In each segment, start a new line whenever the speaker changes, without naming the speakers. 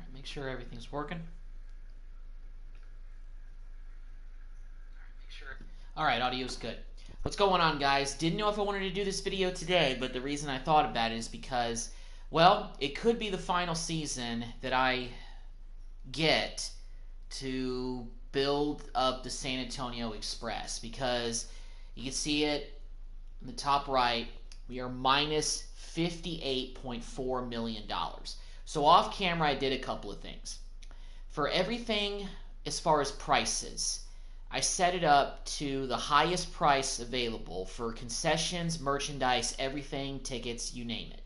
right, make sure everything's working. Alright, audio's good. What's going on, guys? Didn't know if I wanted to do this video today, but the reason I thought about it is because, well, it could be the final season that I get to build up the San Antonio Express, because you can see it in the top right. We are minus $58.4 million. So off camera, I did a couple of things. For everything as far as prices, I set it up to the highest price available for concessions, merchandise, everything, tickets, you name it,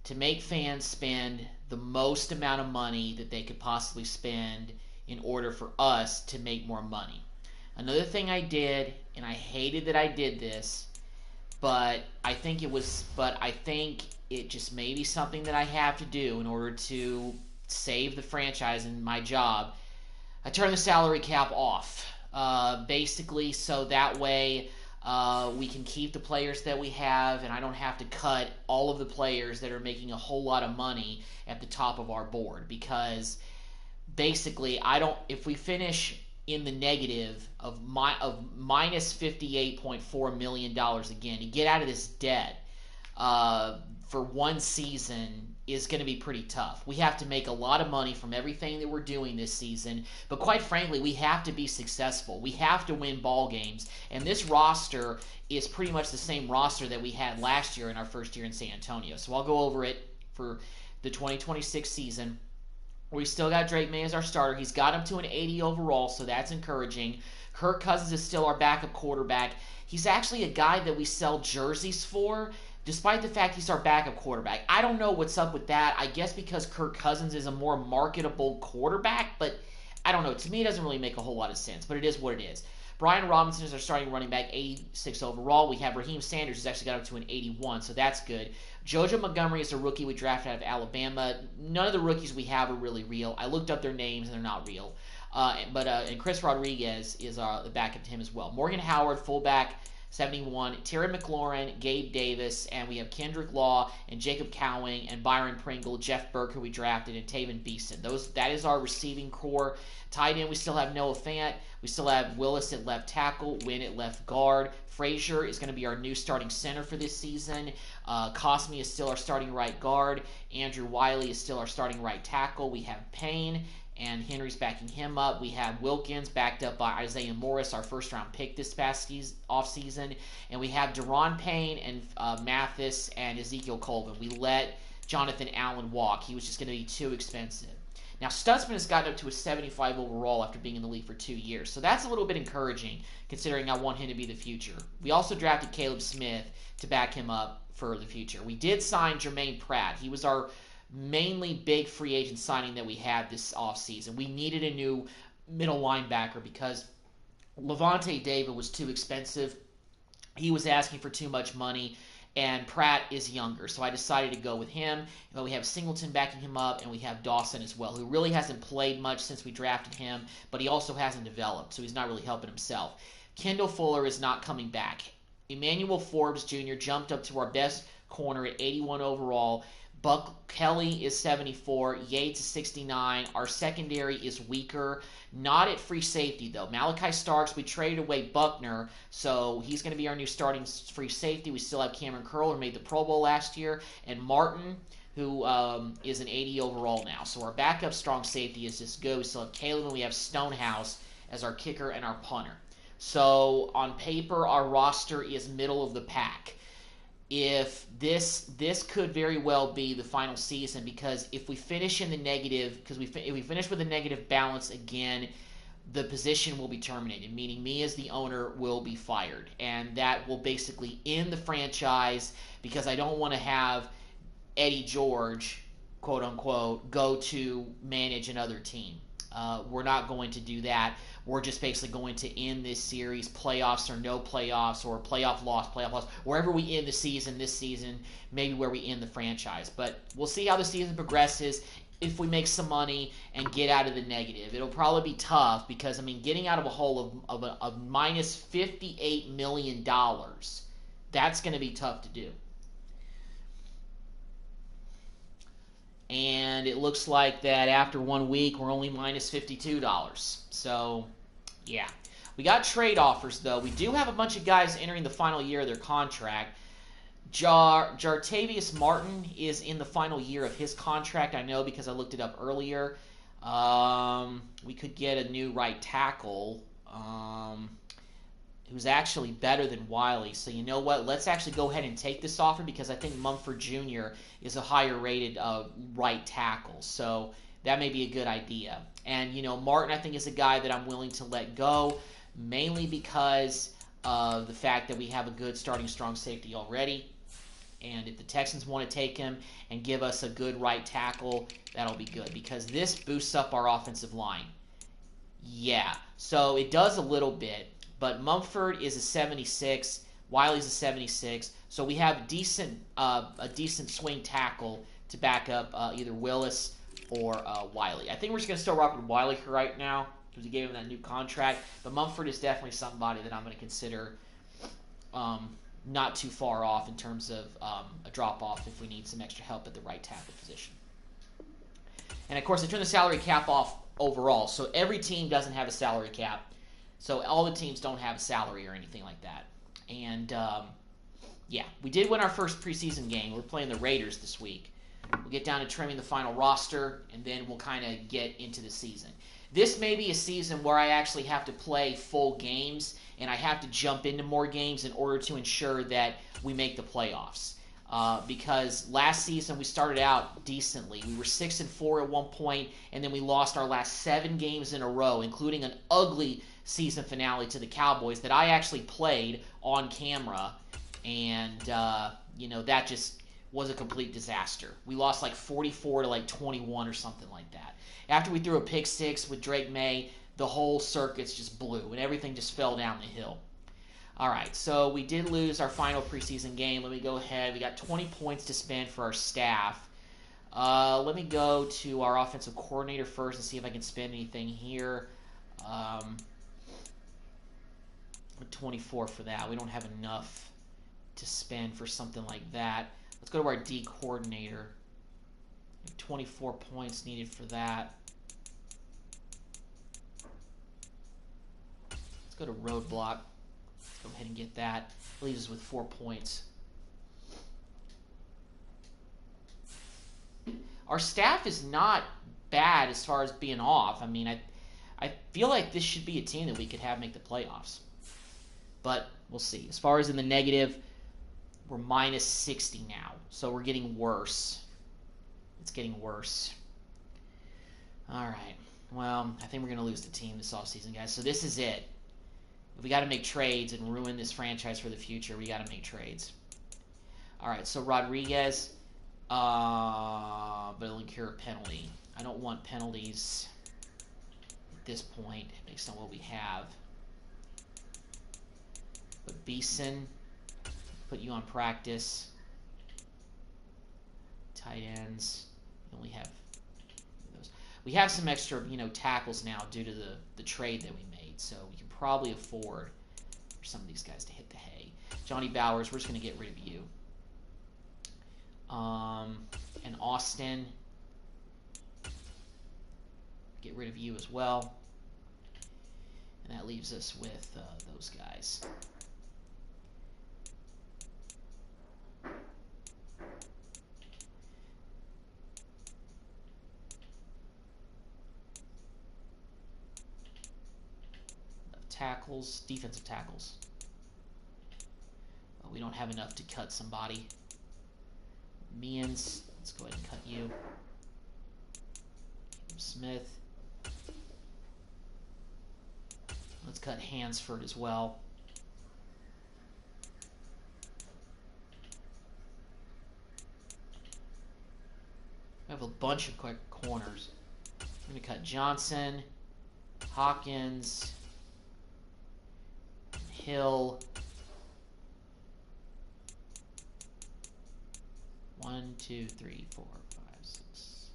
to make fans spend the most amount of money that they could possibly spend in order for us to make more money. Another thing I did, and I hated that I did this, but I think it just may be something that I have to do in order to save the franchise and my job. I turned the salary cap off, basically, so that way we can keep the players that we have, and I don't have to cut all of the players that are making a whole lot of money at the top of our board, because basically if we finish in the negative of minus $58.4 million again, to get out of this debt for one season is going to be pretty tough. We have to make a lot of money from everything that we're doing this season, but quite frankly, we have to be successful. We have to win ball games, and this roster is pretty much the same roster that we had last year in our first year in San Antonio. So I'll go over it for the 2026 season. We still got Drake May as our starter. He's got him to an 80 overall, so that's encouraging. Kirk Cousins is still our backup quarterback. He's actually a guy that we sell jerseys for, despite the fact he's our backup quarterback. I don't know what's up with that. I guess because Kirk Cousins is a more marketable quarterback, but I don't know. To me, it doesn't really make a whole lot of sense, but it is what it is. Brian Robinson is our starting running back, 86 overall. We have Raheem Sanders, who's actually got up to an 81, so that's good. Jojo Montgomery is a rookie we drafted out of Alabama. None of the rookies we have are really real. I looked up their names, and they're not real. And Chris Rodriguez is the backup to him as well. Morgan Howard, fullback, 71. Terry McLaurin, Gabe Davis, and we have Kendrick Law and Jacob Cowing and Byron Pringle, Jeff Burke, who we drafted, and Taven Beeson. That is our receiving core. Tight end, we still have Noah Fant. We still have Willis at left tackle, Wynn at left guard. Frazier is going to be our new starting center for this season. Cosme is still our starting right guard. Andrew Wiley is still our starting right tackle. We have Payne, and Henry's backing him up. We have Wilkins backed up by Isaiah Morris, our first-round pick this past offseason. And we have Deron Payne and Mathis and Ezekiel Colvin. We let Jonathan Allen walk. He was just going to be too expensive. Now, Stutzman has gotten up to a 75 overall after being in the league for 2 years. So that's a little bit encouraging, considering I want him to be the future. We also drafted Caleb Smith to back him up for the future. We did sign Jermaine Pratt. He was our mainly big free agent signing that we had this offseason. We needed a new middle linebacker because Levante David was too expensive. He was asking for too much money, and Pratt is younger, so I decided to go with him. But we have Singleton backing him up, and we have Dawson as well, who really hasn't played much since we drafted him, but he also hasn't developed, so he's not really helping himself. Kendall Fuller is not coming back. Emmanuel Forbes Jr. jumped up to our best corner at 81 overall. Buck Kelly is 74. Yates is 69. Our secondary is weaker. Not at free safety, though. Malachi Starks, we traded away Buckner, so he's going to be our new starting free safety. We still have Cameron Curl, who made the Pro Bowl last year, and Martin, who is an 80 overall now. So our backup strong safety is just good. We still have Caleb, and we have Stonehouse as our kicker and our punter. So on paper, our roster is middle of the pack. If this could very well be the final season, because if we finish in the negative, if we finish with a negative balance again, the position will be terminated, meaning me as the owner will be fired, and that will basically end the franchise, because I don't want to have Eddie George, quote unquote, go to manage another team. We're not going to do that. We're just basically going to end this series, playoffs or no playoffs, or playoff loss, wherever we end the season this season, maybe where we end the franchise. But we'll see how the season progresses. If we make some money and get out of the negative, it'll probably be tough, because, I mean, getting out of a hole of minus $58 million, that's going to be tough to do. And And it looks like that after 1 week, we're only minus $52. So, yeah. We got trade offers, though. We do have a bunch of guys entering the final year of their contract. Jartavius Martin is in the final year of his contract. I know because I looked it up earlier. We could get a new right tackle who's actually better than Wiley. So you know what? Let's actually go ahead and take this offer because I think Mumford Jr. is a higher rated right tackle. So that may be a good idea. And, you know, Martin, I think, is a guy that I'm willing to let go, mainly because of the fact that we have a good starting strong safety already. And if the Texans want to take him and give us a good right tackle, that'll be good because this boosts up our offensive line. Yeah, so it does a little bit, but Mumford is a 76, Wiley's a 76, so we have a decent swing tackle to back up either Willis or Wiley. I think we're just going to still rock with Wiley for right now because we gave him that new contract, but Mumford is definitely somebody that I'm going to consider not too far off in terms of a drop-off if we need some extra help at the right tackle position. And, of course, I turn the salary cap off overall, so every team doesn't have a salary cap. So all the teams don't have a salary or anything like that. And, yeah, we did win our first preseason game. We're playing the Raiders this week. We'll get down to trimming the final roster, and then we'll kind of get into the season. This may be a season where I actually have to play full games, and I have to jump into more games in order to ensure that we make the playoffs. Because last season we started out decently. We were 6-4 at one point, and then we lost our last 7 games in a row, including an ugly season finale to the Cowboys that I actually played on camera, and you know, that just was a complete disaster. We lost like 44 to like 21 or something like that. After we threw a pick 6 with Drake May, the whole circuits just blew, and everything just fell down the hill. All right, so we did lose our final preseason game. Let me go ahead. We got 20 points to spend for our staff. Let me go to our offensive coordinator first and see if I can spend anything here. 24 for that. We don't have enough to spend for something like that. Let's go to our D coordinator. 24 points needed for that. Let's go to roadblock. Let's go ahead and get that. Leaves us with 4 points. Our staff is not bad as far as being off. I mean, I feel like this should be a team that we could have make the playoffs. But we'll see. As far as in the negative, we're minus 60 now. So we're getting worse. It's getting worse. All right. Well, I think we're going to lose the team this offseason, guys. So this is it. If we got to make trades and ruin this franchise for the future, we got to make trades. All right. So Rodriguez, but it'll incur a penalty. I don't want penalties at this point based on what we have. But Beeson, put you on practice. Tight ends, we only have those. We have some extra, tackles now due to the trade that we made, so we can probably afford for some of these guys to hit the hay. Johnny Bowers, we're just going to get rid of you. And Austin, get rid of you as well. And that leaves us with those guys. Tackles, defensive tackles. Well, we don't have enough to cut somebody. Means, let's go ahead and cut you. Smith. Let's cut Hansford as well. We have a bunch of quick corners. I'm going to cut Johnson, Hawkins, Hill. 1, 2, 3, 4, 5, 6.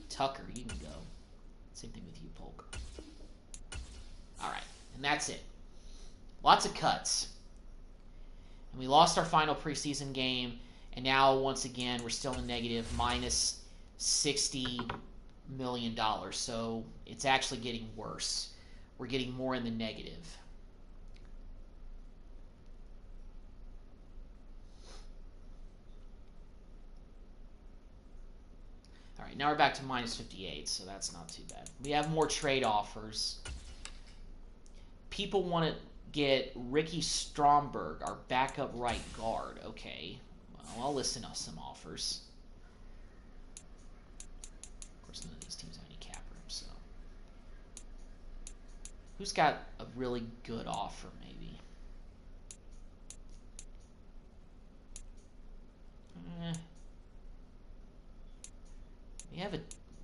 Tucker, you can go. Same thing with you, Polk. Alright, and that's it. Lots of cuts. And we lost our final preseason game, and now, once again, we're still in negative, minus $60 million. So it's actually getting worse. We're getting more in the negative. All right, now we're back to minus 58, so that's not too bad. We have more trade offers. People want to get Ricky Stromberg, our backup right guard. Okay, well, I'll listen to some offers. Of course, none of these teams have any cap room, so. Who's got a really good offer, maybe?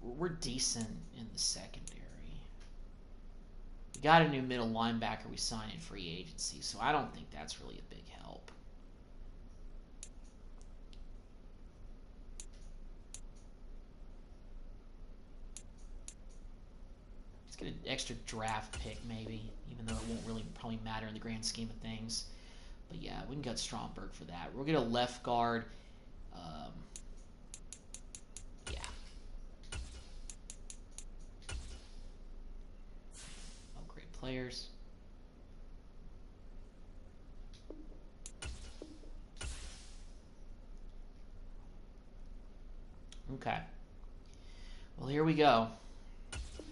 We're decent in the secondary. We got a new middle linebacker we signed in free agency, so I don't think that's really a big help. Let's get an extra draft pick, maybe, even though it won't really probably matter in the grand scheme of things. But yeah, we can get Stromberg for that. We'll get a left guard. Yeah. Upgrade players. Okay. Well, here we go.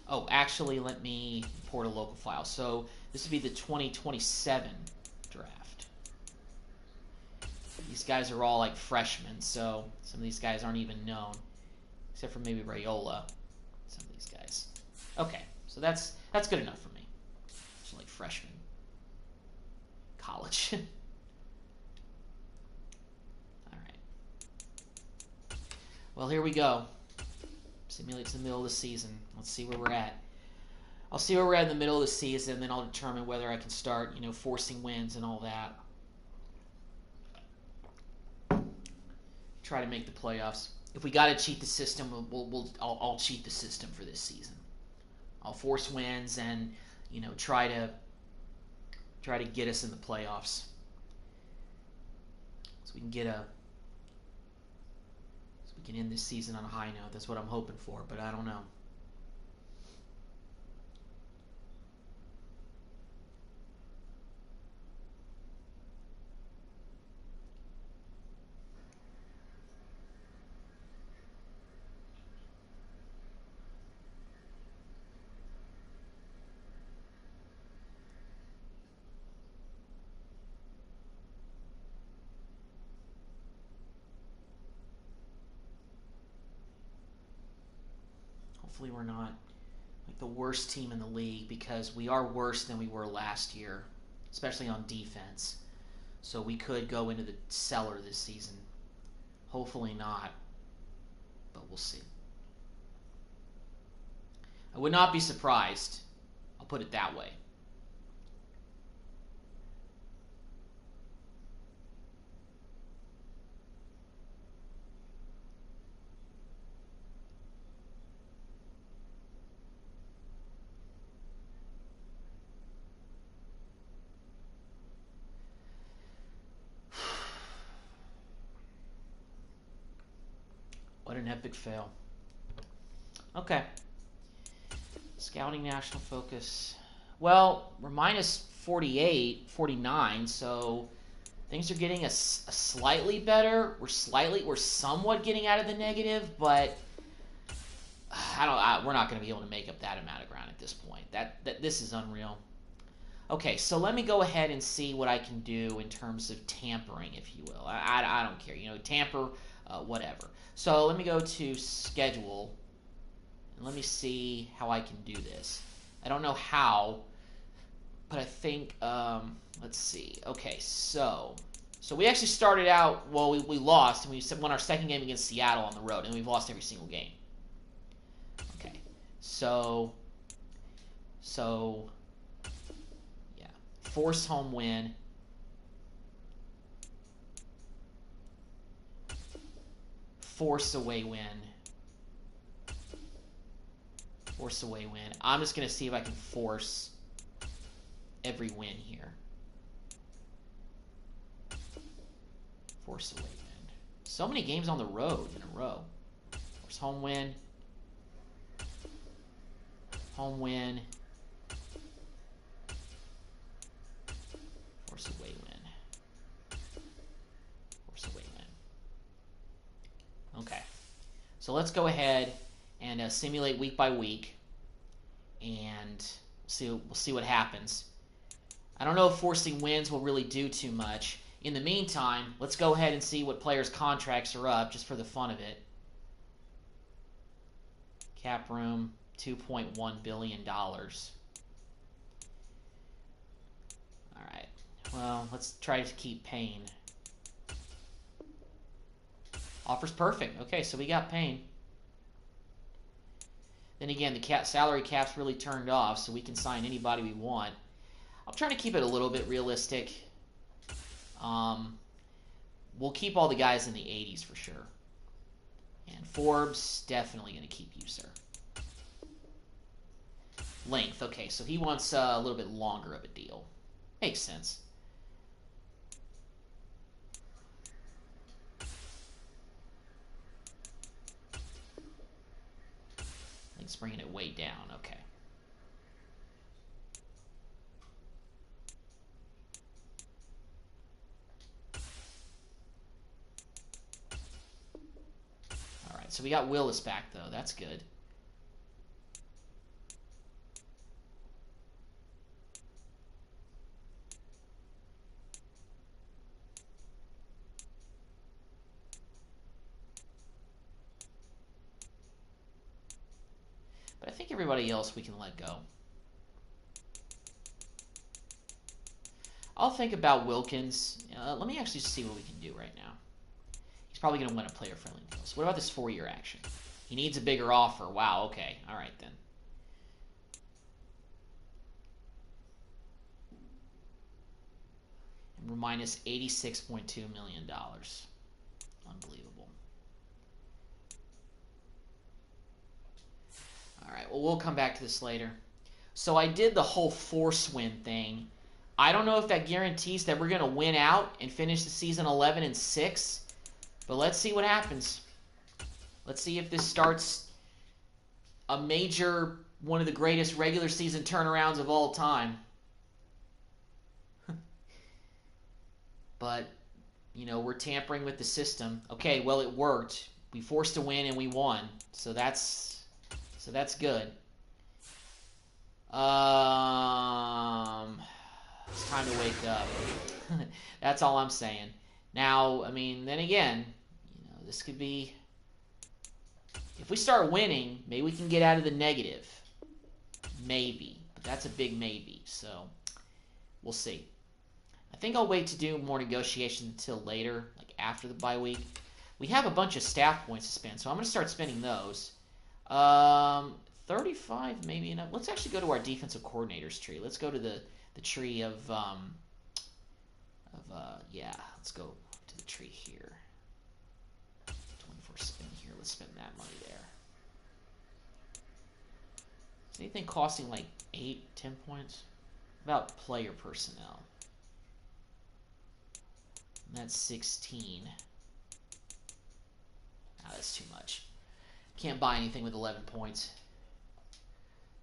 Oh, actually, let me import a local file. So this would be the 2027 draft. These guys are all like freshmen, so some of these guys aren't even known, except for maybe Rayola. Some of these guys. Okay, so that's good enough for me. Just like freshmen, college. All right. Well, here we go. Simulates the middle of the season. Let's see where we're at. I'll see where we're at in the middle of the season, then I'll determine whether I can start, forcing wins and all that. Try to make the playoffs. If we got to cheat the system, I'll cheat the system for this season. I'll force wins and try to get us in the playoffs, so we can end this season on a high note. That's what I'm hoping for, but I don't know. Hopefully we're not like the worst team in the league, because we are worse than we were last year, especially on defense. So we could go into the cellar this season. Hopefully not, but we'll see. I would not be surprised. I'll put it that way. What an epic fail. Okay. Scouting national focus. Well, we're minus 48, 49, so things are getting a slightly better. We're somewhat getting out of the negative, but we're not going to be able to make up that amount of ground at this point. This is unreal. Okay, so let me go ahead and see what I can do in terms of tampering, if you will. I don't care. Tamper, whatever. So let me go to schedule, and let me see how I can do this. I don't know how, but I think, let's see. Okay, so we actually started out, well, we lost, and we won our second game against Seattle on the road, and we've lost every single game. Okay, so yeah, force home win. Force away win. Force away win. I'm just going to see if I can force every win here. Force away win. So many games on the road in a row. Force home win. Home win. Force away win. Force away win. Okay. So let's go ahead and simulate week by week, and we'll see what happens. I don't know if forcing wins will really do too much. In the meantime, let's go ahead and see what players' contracts are up, just for the fun of it. Cap room, $2.1 billion. All right. Well, let's try to keep Payne. Offers perfect. Okay, so we got Payne. Then again, the salary cap's really turned off, so we can sign anybody we want. I'm trying to keep it a little bit realistic. We'll keep all the guys in the 80s for sure. And Forbes, definitely going to keep you, sir. Length. Okay, so he wants a little bit longer of a deal. Makes sense. Length's bringing it way down. Okay. All right, so we got Willis back, though. That's good. But I think everybody else we can let go. I'll think about Wilkins. Let me actually see what we can do right now. He's probably going to win a player-friendly deal. So what about this 4-year action? He needs a bigger offer. Wow, okay. All right, then. And we're minus $86.2 million. Unbelievable. All right, well, we'll come back to this later. So I did the whole force win thing. I don't know if that guarantees that we're going to win out and finish the season 11-6, but let's see what happens. Let's see if this starts a major, one of the greatest regular season turnarounds of all time. But, you know, we're tampering with the system. Okay, well, it worked. We forced a win and we won. So that's good. It's time to wake up. That's all I'm saying. Now, I mean, then again, you know, this could be... If we start winning, maybe we can get out of the negative. Maybe. But that's a big maybe. So, we'll see. I think I'll wait to do more negotiations until later, like after the bye week. We have a bunch of staff points to spend, so I'm going to start spending those. 35 maybe enough. Let's actually go to our defensive coordinators tree. Let's go to the tree of yeah, let's go to the tree here. 24 spin here. Let's spend that money there. Is anything costing like 8, 10 points? About player personnel. And that's 16. Ah, that's too much. Can't buy anything with 11 points.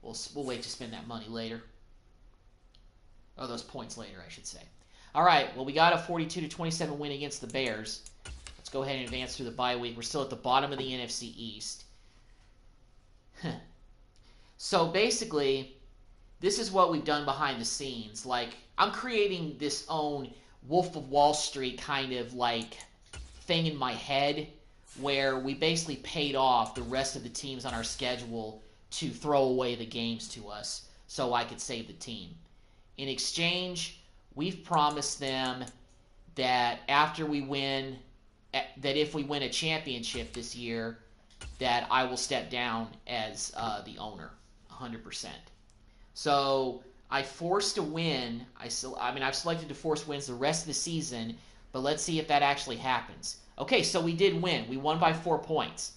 We'll wait to spend that money later. Oh, those points later, I should say. All right, well, we got a 42-27 win against the Bears. Let's go ahead and advance through the bye week. We're still at the bottom of the NFC East. So basically, this is what we've done behind the scenes. Like, I'm creating this own Wolf of Wall Street kind of like thing in my head where we basically paid off the rest of the teams on our schedule to throw away the games to us so I could save the team. In exchange, we've promised them that after we win, that if we win a championship this year, that I will step down as the owner, 100%. So I forced a win. I've selected to force wins the rest of the season, but let's see if that actually happens. Okay, so we did win. We won by 4 points.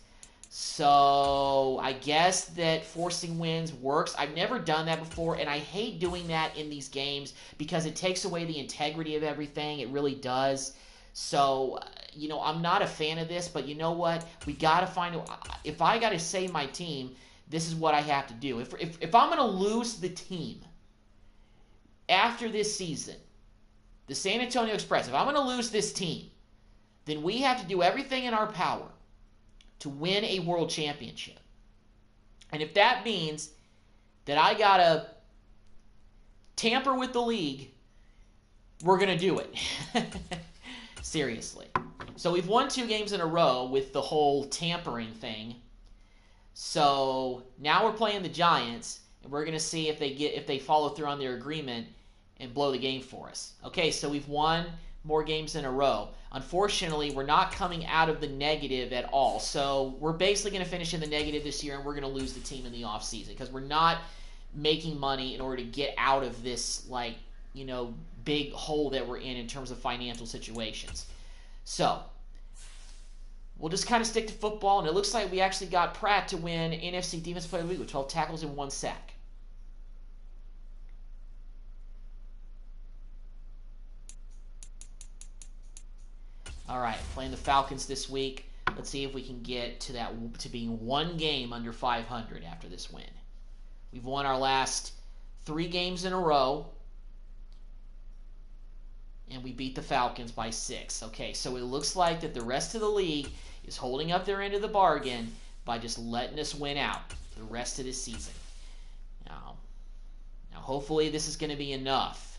So I guess that forcing wins works. I've never done that before, and I hate doing that in these games because it takes away the integrity of everything. It really does. So, I'm not a fan of this, but you know what? We got to find if I got to save my team, this is what I have to do. If I'm going to lose the team after this season, the San Antonio Express, if I'm going to lose this team, then we have to do everything in our power to win a world championship. And if that means that I got to tamper with the league, we're going to do it. Seriously. So we've won 2 games in a row with the whole tampering thing. So now we're playing the Giants, and we're going to see if they follow through on their agreement and blow the game for us. Okay, so we've won more games in a row. Unfortunately, we're not coming out of the negative at all. So we're basically going to finish in the negative this year, and we're going to lose the team in the offseason because we're not making money in order to get out of this, big hole that we're in terms of financial situations. So we'll just kind of stick to football, and it looks like we actually got Pratt to win NFC Defensive Player of the Week with 12 tackles and 1 sack. All right, playing the Falcons this week. Let's see if we can get to being 1 game under 500 after this win. We've won our last 3 games in a row, and we beat the Falcons by 6. Okay, so it looks like that the rest of the league is holding up their end of the bargain by just letting us win out the rest of this season. Now hopefully this is going to be enough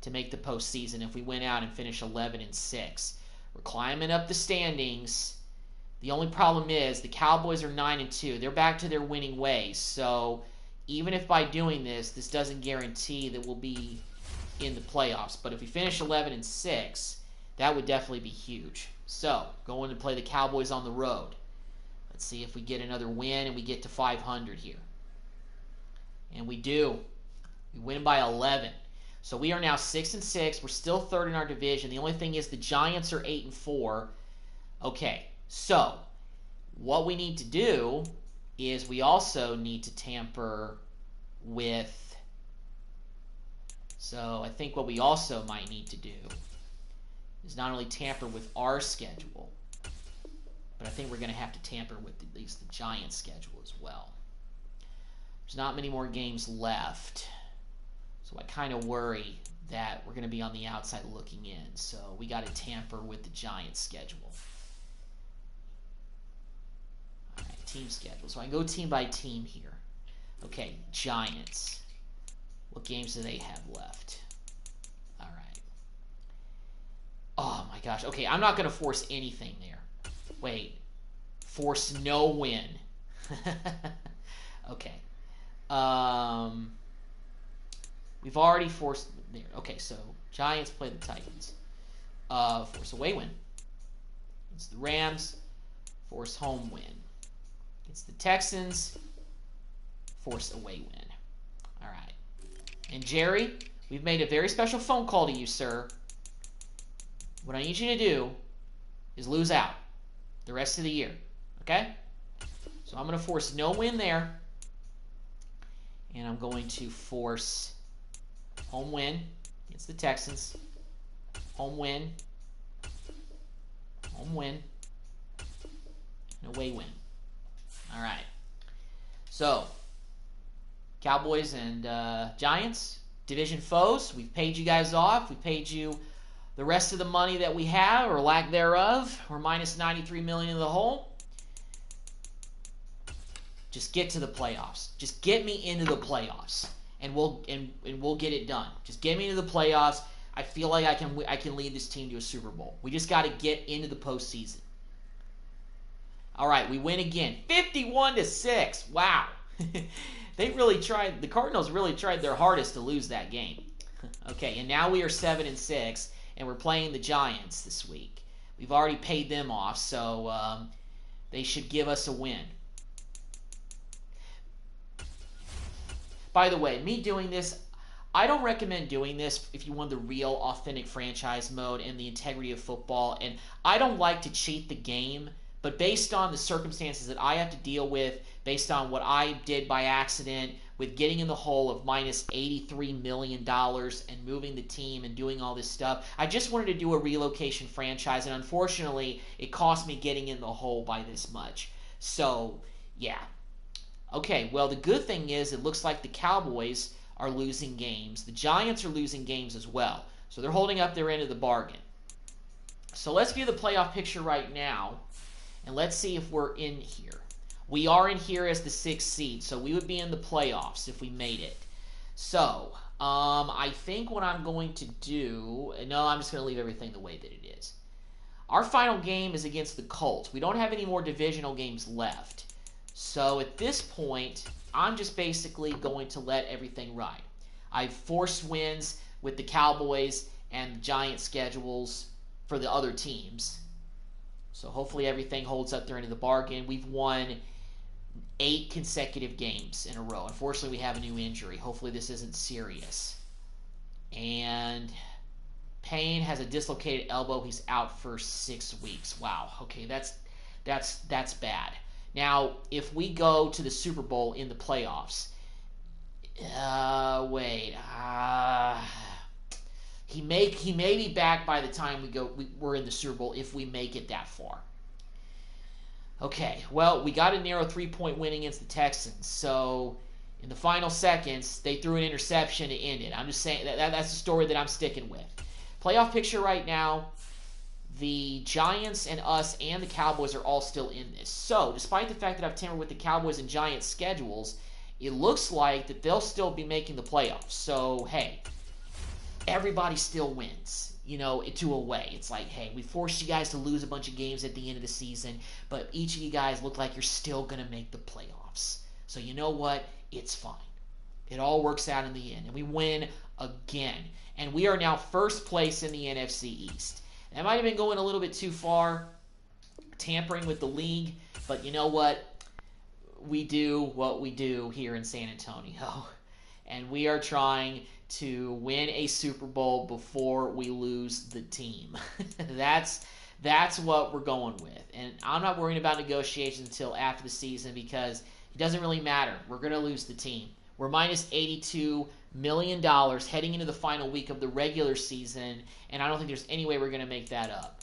to make the postseason if we win out and finish 11-6. We're climbing up the standings. The only problem is the Cowboys are 9-2. They're back to their winning ways. So even if by doing this doesn't guarantee that we'll be in the playoffs. But if we finish 11-6, that would definitely be huge. So going to play the Cowboys on the road. Let's see if we get another win and we get to 500 here. And we do. We win by 11. So we are now 6-6. We're still 3rd in our division. The only thing is the Giants are 8-4. Okay, so what we need to do is we also need to tamper with. So I think what we also might need to do is not only tamper with our schedule, but I think we're going to have to tamper with at least the Giants' schedule as well. There's not many more games left. So I kind of worry that we're going to be on the outside looking in. So we got to tamper with the Giants' schedule. All right, team schedule. So I can go team by team here. Okay, Giants. What games do they have left? All right. Oh, my gosh. Okay, I'm not going to force anything there. Wait. Force no win. Okay. We've already forced there. Okay, so Giants play the Titans. Force away win. It's the Rams. Force home win. It's the Texans. Force away win. All right. And Jerry, we've made a very special phone call to you, sir. What I need you to do is lose out the rest of the year. Okay? So I'm going to force no win there. And I'm going to force home win against the Texans. Home win. Home win. And away win. All right. So, Cowboys and Giants, division foes. We've paid you guys off. We've paid you the rest of the money that we have, or lack thereof. We're minus $93 million in the hole. Just get to the playoffs. Just get me into the playoffs, and we'll get it done. Just get me into the playoffs. I feel like I can lead this team to a Super Bowl. We just got to get into the postseason. All right, we win again, 51-6. Wow, they really tried. The Cardinals really tried their hardest to lose that game. Okay, and now we are 7-6, and we're playing the Giants this week. We've already paid them off, so they should give us a win. By the way, me doing this, I don't recommend doing this if you want the real, authentic franchise mode and the integrity of football. And I don't like to cheat the game But based on the circumstances that I have to deal with, based on what I did by accident with getting in the hole of minus $83 million and moving the team and doing all this stuff, I just wanted to do a relocation franchise, and unfortunately, it cost me getting in the hole by this much. So, yeah. Okay, well, the good thing is it looks like the Cowboys are losing games. The Giants are losing games as well. So they're holding up their end of the bargain. So let's view the playoff picture right now, and let's see if we're in here. We are in here as the 6th seed, so we would be in the playoffs if we made it. So, I think what I'm going to do... No, I'm just going to leave everything the way that it is. Our final game is against the Colts. We don't have any more divisional games left. So at this point, I'm just basically going to let everything ride. I've forced wins with the Cowboys and the Giants schedules for the other teams. So hopefully everything holds up there into the bargain. We've won 8 consecutive games in a row. Unfortunately, we have a new injury. Hopefully this isn't serious. And Payne has a dislocated elbow. He's out for 6 weeks. Wow. Okay, that's bad. Now, if we go to the Super Bowl in the playoffs, he may be back by the time we're in the Super Bowl if we make it that far. Okay, well, we got a narrow 3-point win against the Texans. So in the final seconds, they threw an interception to end it. I'm just saying that's the story that I'm sticking with. Playoff picture right now. The Giants and us and the Cowboys are all still in this. So, despite the fact that I've tampered with the Cowboys and Giants schedules, it looks like that they'll still be making the playoffs. So, hey, everybody still wins, to a way. It's like, hey, we forced you guys to lose a bunch of games at the end of the season, but each of you guys look like you're still going to make the playoffs. So, you know what? It's fine. It all works out in the end, and we win again. And we are now first place in the NFC East. That might have been going a little bit too far, tampering with the league, but you know what? We do what we do here in San Antonio, and we are trying to win a Super Bowl before we lose the team. That's what we're going with, and I'm not worrying about negotiations until after the season because it doesn't really matter. We're going to lose the team. We're minus $82 million heading into the final week of the regular season, and I don't think there's any way we're going to make that up.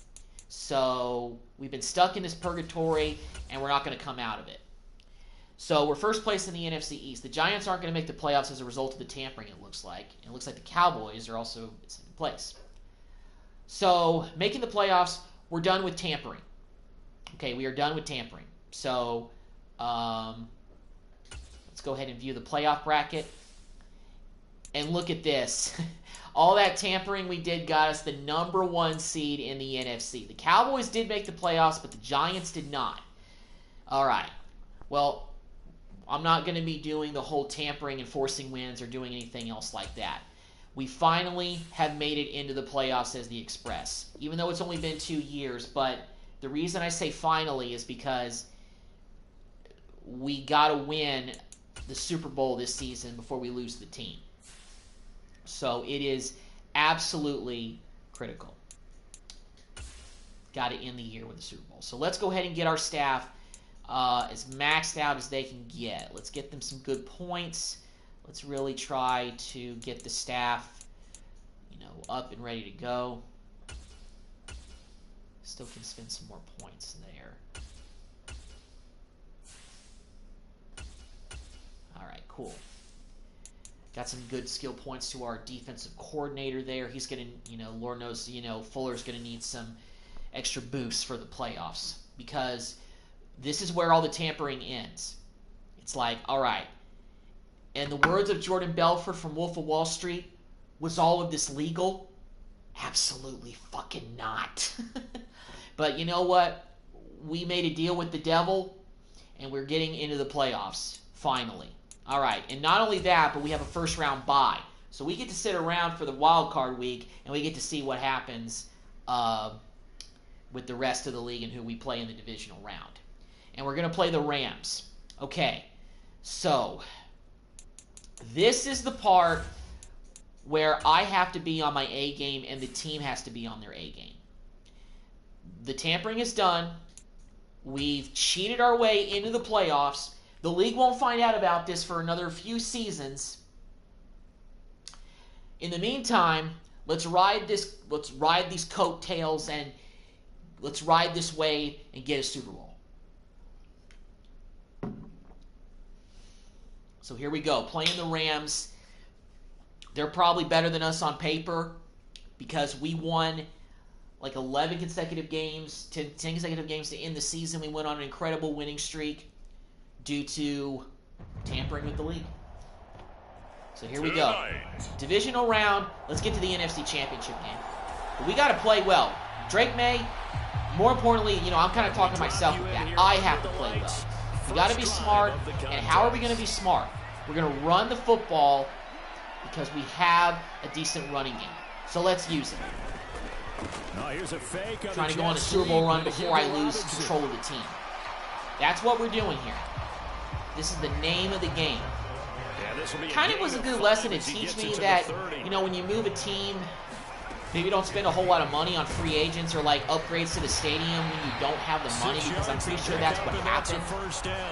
So we've been stuck in this purgatory, and we're not going to come out of it. So we're first place in the NFC East. The Giants aren't going to make the playoffs as a result of the tampering, it looks like. And it looks like the Cowboys are also in second place. So making the playoffs, we're done with tampering. Okay, we are done with tampering. So let's go ahead and view the playoff bracket. And look at this. All that tampering we did got us the number 1 seed in the NFC. The Cowboys did make the playoffs, but the Giants did not. All right. Well, I'm not going to be doing the whole tampering and forcing wins or doing anything else like that. We finally have made it into the playoffs as the Express, even though it's only been 2 years. But the reason I say finally is because we got to win the Super Bowl this season before we lose the team. So it is absolutely critical. Got to end the year with the Super Bowl. So let's go ahead and get our staff as maxed out as they can get. Let's get them some good points. Let's really try to get the staff, up and ready to go. Still can spend some more points there. All right, cool. Got some good skill points to our defensive coordinator there. He's going to, Lord knows, Fuller's going to need some extra boosts for the playoffs because this is where all the tampering ends. It's like, all right, in the words of Jordan Belfort from Wolf of Wall Street, was all of this legal? Absolutely fucking not. But you know what? We made a deal with the devil, and we're getting into the playoffs, finally. All right, and not only that, but we have a first-round bye. So we get to sit around for the wild card week, and we get to see what happens with the rest of the league and who we play in the divisional round. And we're going to play the Rams. Okay, so this is the part where I have to be on my A game and the team has to be on their A game. The tampering is done. We've cheated our way into the playoffs. The league won't find out about this for another few seasons. In the meantime, let's ride these coattails and let's ride this wave and get a Super Bowl. So here we go, playing the Rams. They're probably better than us on paper because we won like 11 consecutive games, 10 consecutive games to end the season. We went on an incredible winning streak due to tampering with the league. So here we go. Divisional round. Let's get to the NFC Championship game. But we got to play well. Drake May, more importantly, I'm kind of talking to myself with that. I have to play well. We got to be smart. And how are we going to be smart? We're going to run the football because we have a decent running game. So let's use it.
Here's a fake.
Trying to go on a Super Bowl run before I lose control of the team. That's what we're doing here. This is the name of the game. Kind of was a good lesson to teach me that, when you move a team, maybe don't spend a whole lot of money on free agents or like upgrades to the stadium when you don't have the money, because I'm pretty sure that's what happened.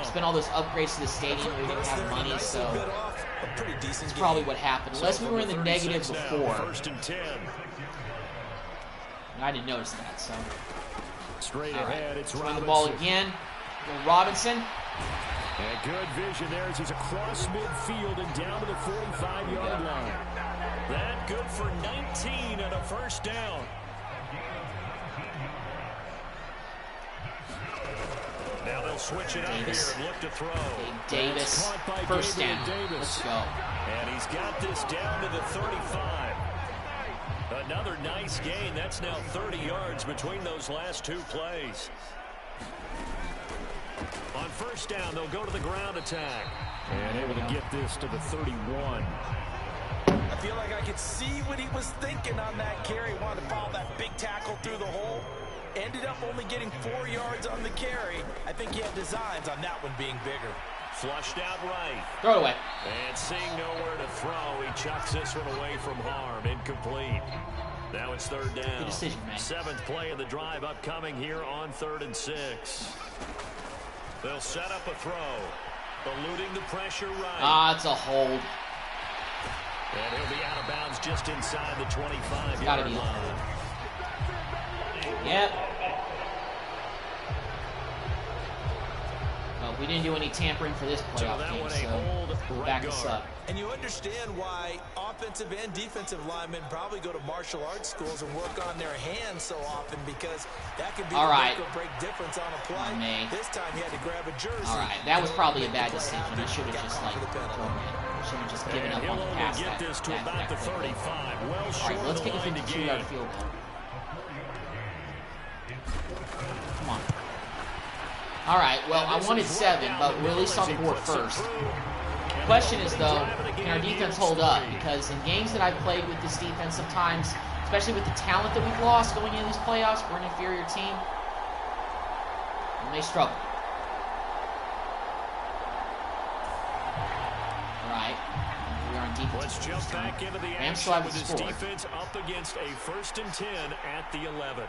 Spend all those upgrades to the stadium when we didn't have money, so that's probably what happened. Unless we were in the negative before. I didn't notice that, so.
Straight ahead, it's
throwing the ball again. Robinson.
And good vision there as he's across midfield and down to the 45-yard line. That good for 19 and a first down. Now they'll switch it up here and look to throw.
Davis, first down. Let's go.
And he's got this down to the 35. Another nice gain. That's now 30 yards between those last two plays. On first down, they'll go to the ground attack. And able to get this to the 31.
I feel like I could see what he was thinking on that carry. Wanted to follow that big tackle through the hole. Ended up only getting 4 yards on the carry. I think he had designs on that one being bigger.
Flushed out right.
Throw it away.
And seeing nowhere to throw, he chucks this one away from harm. Incomplete. Now it's third down.
Good decision, man. 7th
play of the drive upcoming here on 3rd and 6. They'll set up a throw. Eluding the pressure right.
It's a hold.
And he'll be out of bounds just inside the 25-yard line.
Yep. Well, we didn't do any tampering for this playoff game, so we'll back this up.
And you understand why offensive and defensive linemen probably go to martial arts schools and work on their hands so often, because that can be the make or break difference on a play. This time he had to grab a jersey.
All right, that was probably a bad decision. I should have just thrown it. Should have just given up on the pass.
Get this to about the 35. Well,
all right, let's kick a 52-yard field goal. Come on. All right, well, I wanted 7, but we're at least on the board first. The question is, though, can our defense hold up? Because in games that I've played with this defense sometimes, especially with the talent that we've lost going into these playoffs, we're an inferior team, and they struggle. All right, we are on defense.
Let's jump back into the action with his defense up against a 1st and 10 at the 11.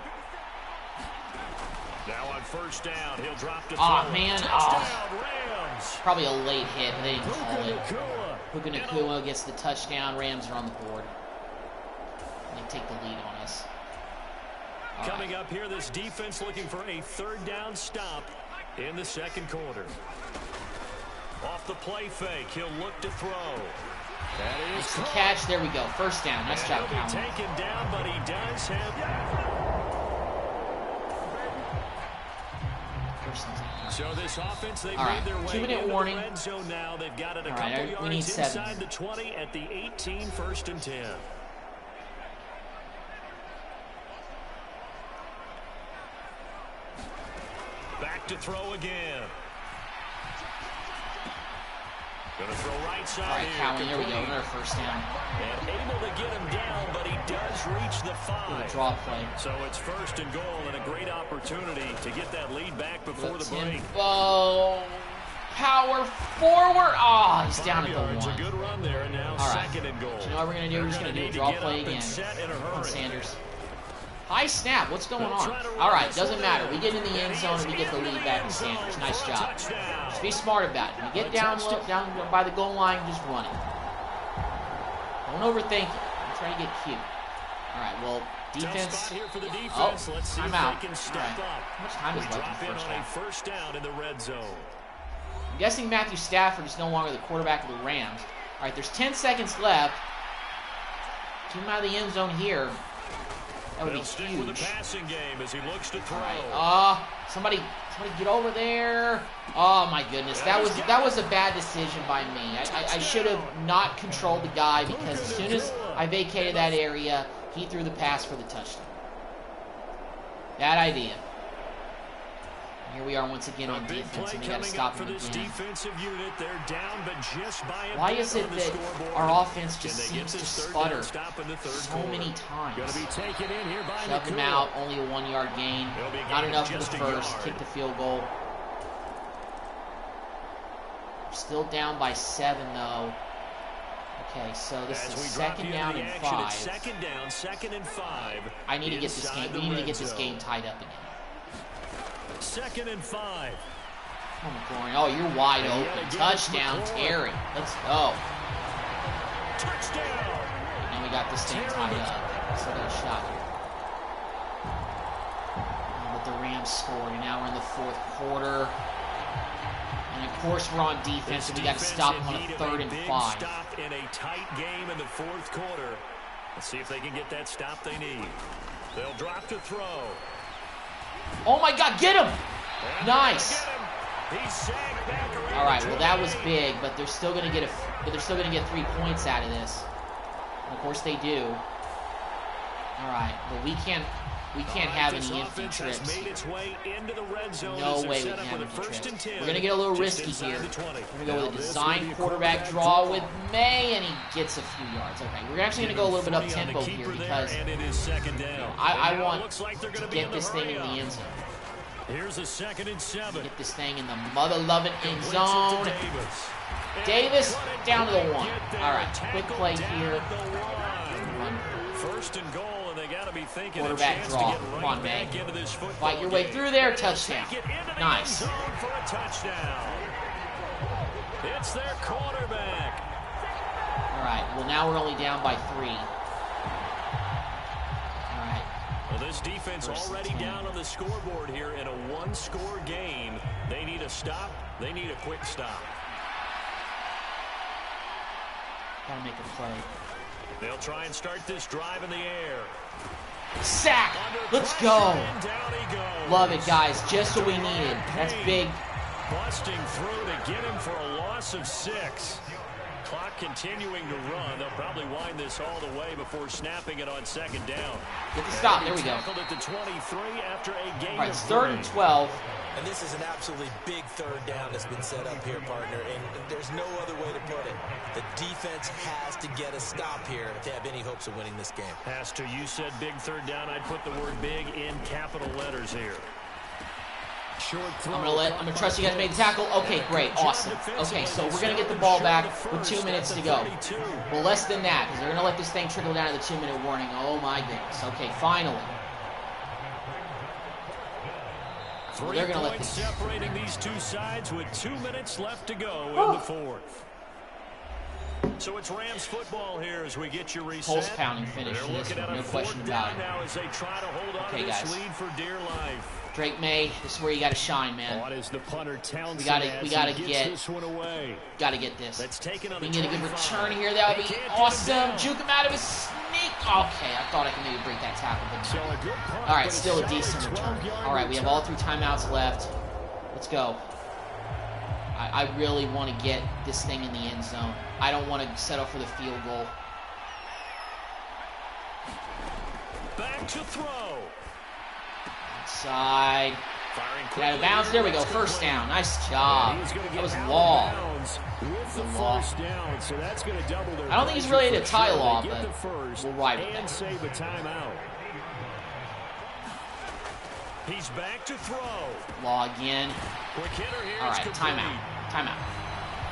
Now on first down, he'll drop to throw.
Oh, man.
Touchdown, Rams.
Probably a late hit, but they didn't call it. Puka Nacua gets the touchdown. Rams are on the board. They take the lead on us.
Coming up here, this defense looking for a 3rd down stop in the 2nd quarter. Off the play fake, he'll look to throw. That is
the catch. There we go. First down. Nice job,
Calvin. Taken down, but he does have... So this offense, they've made their way
2-minute warning.
The red zone now. They've got it a couple yards inside the 20 at the 18, 1st and 10. Back to throw again. Gonna throw right side.
All right, Cowan, here we go. Another first down.
And able to get him down, but he does reach the 5.
Draw play.
So it's 1st and goal, and a great opportunity to get that lead back before the break.
Oh, power forward. Oh, he's down at the 1.
It's a good run there, and now 2nd and goal.
So you know what we're gonna do? We're just gonna do a draw play again on Sanders. High snap. What's going on? All right, doesn't matter. We get in the end zone and we get the lead back to Sanders. Nice job. Just be smart about it. You get down by the goal line, just run it. Don't overthink it. Don't try to get cute. All right, well, defense. Oh, timeout. All right. How much time is left in the first half?
First down in the red zone.
I'm guessing Matthew Stafford is no longer the quarterback of the Rams. All right, there's 10 seconds left. Keep him out of the end zone here. That would be huge.
With the passing game as he looks to throw.
Right. Somebody get over there. Oh my goodness, that was a bad decision by me. I should have not controlled the guy because as soon as I vacated that area, he threw the pass for the touchdown. Bad idea. Here we are once again on defense, and we got to stop him again. Why is it that our offense just seems to sputter so many times? Shove him out, only a 1-yard gain. Not enough for the first. Kick the field goal. Still down by 7, though. Okay, so this is second down and 5.
Second and 5.
I need to get this game. We need to get this game tied up again.
Second and 5.
Oh, McLaurin. Oh, you're wide open. Touchdown, Terry. Let's go.
Touchdown.
And we got this thing tied up. So got a shot here. With the Rams scoring. Now we're in the fourth quarter. And of course we're on defense, and we got to stop them on a 3rd and 5.
Stop in a tight game in the fourth quarter. Let's see if they can get that stop they need. They'll drop to throw.
Oh my God, get him! Nice. All right, well that was big, but they're still gonna get 3 points out of this. And of course they do. All right, but we can't have any empty trips. No way we can have empty trips. We're gonna get a little risky here. We're gonna go with a design quarterback draw with May, and he gets a few yards. Okay, we're actually gonna go a little bit up tempo here because I want to get this thing in the end zone.
Here's a 2nd and 7.
Get this thing in the mother-loving end zone. Davis down to the 1. All right, quick play here.
First and goal. Be thinking
quarterback draw. Come on, man. Fight your way through there. Touchdown. Nice.
It's their quarterback.
All right. Well, now we're only down by 3. All right.
Well, this defense already down on the scoreboard here in a 1-score game. They need a stop. They need a quick stop.
Gotta make a play.
They'll try and start this drive in the air.
Sack! Let's go! Love it, guys. Just what we needed. That's big.
Busting through to get him for a loss of 6. Clock continuing to run. They'll probably wind this all the way before snapping it on 2nd down.
Get the stop. There we go.
At the 23 after a game.
All right, it's 3rd and 12.
And this is an absolutely big 3rd down that's been set up here, partner, and there's no other way to put it. The defense has to get a stop here to have any hopes of winning this game.
Pastor, you said big 3rd down. I'd put the word big in capital letters here.
I'm gonna trust you guys to make the tackle. Okay, great, awesome. Okay, so we're gonna get the ball back with 2 minutes to go. Well, less than that, because they're gonna let this thing trickle down to the 2-minute warning. Oh my goodness. Okay, finally. Well, they're gonna let this
separating these two sides with 2 minutes left to go in the fourth. So it's Rams football here as we get your reset.
Pulse pounding finish to this one, no question about it.
Now as they try to hold on to this lead for dear life.
Drake May, this is where you got to shine, man.
What is the punter
we gotta get
this one away.
Gotta get this.
That's taken on
we get a good return here. That would be awesome. Juke him out of his sneak. Okay, I thought I could maybe break that tackle, but no. All right, still a decent return. All right, we have all 3 timeouts left. Let's go. I really want to get this thing in the end zone. I don't want to settle for the field goal.
Back to throw.
Side. Get out of bounds. There we go. First down. Nice job. That was Law. I don't think he's really into tie Law, but we'll ride with that.
He's back to throw.
Law again. All right, timeout. Timeout.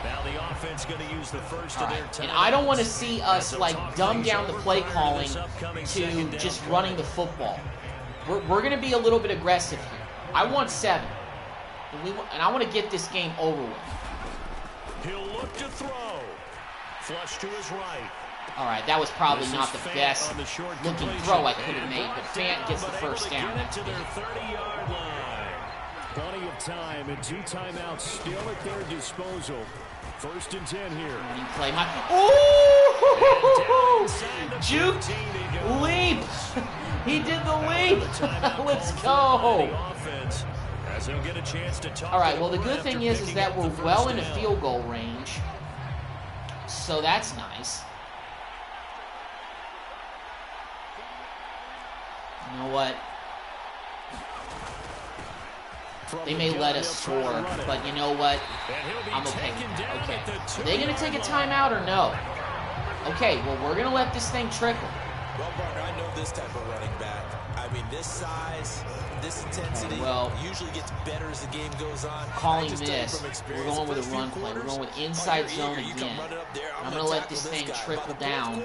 Now the offense going to use the first of their time.
And I don't want to see us like dumb down the play calling to just running the football. We're going to be a little bit aggressive here. I want 7. And I want to get this game over with.
He'll look to throw. Flush to his right.
All right, that was probably not the best looking throw I could have made, but Fant gets the first down.
To their 30-yard line.
Plenty of time and 2 timeouts still at their disposal. 1st and 10 here.
Running play. Ooh! Juke leap. He did the leap. Let's go. All right, well, the good thing is that we're well into field goal range. So that's nice. You know what? They may let us score, but you know what? I'm okay with that. Okay. Are they going to take a timeout or no? Okay, well, we're going to let this thing trickle.
Well, partner, I know this type of running back. I mean, this size, this intensity usually gets better as the game goes on.
Calling this. We're going with a run play. We're going with inside zone again. I'm going to let this thing trickle down.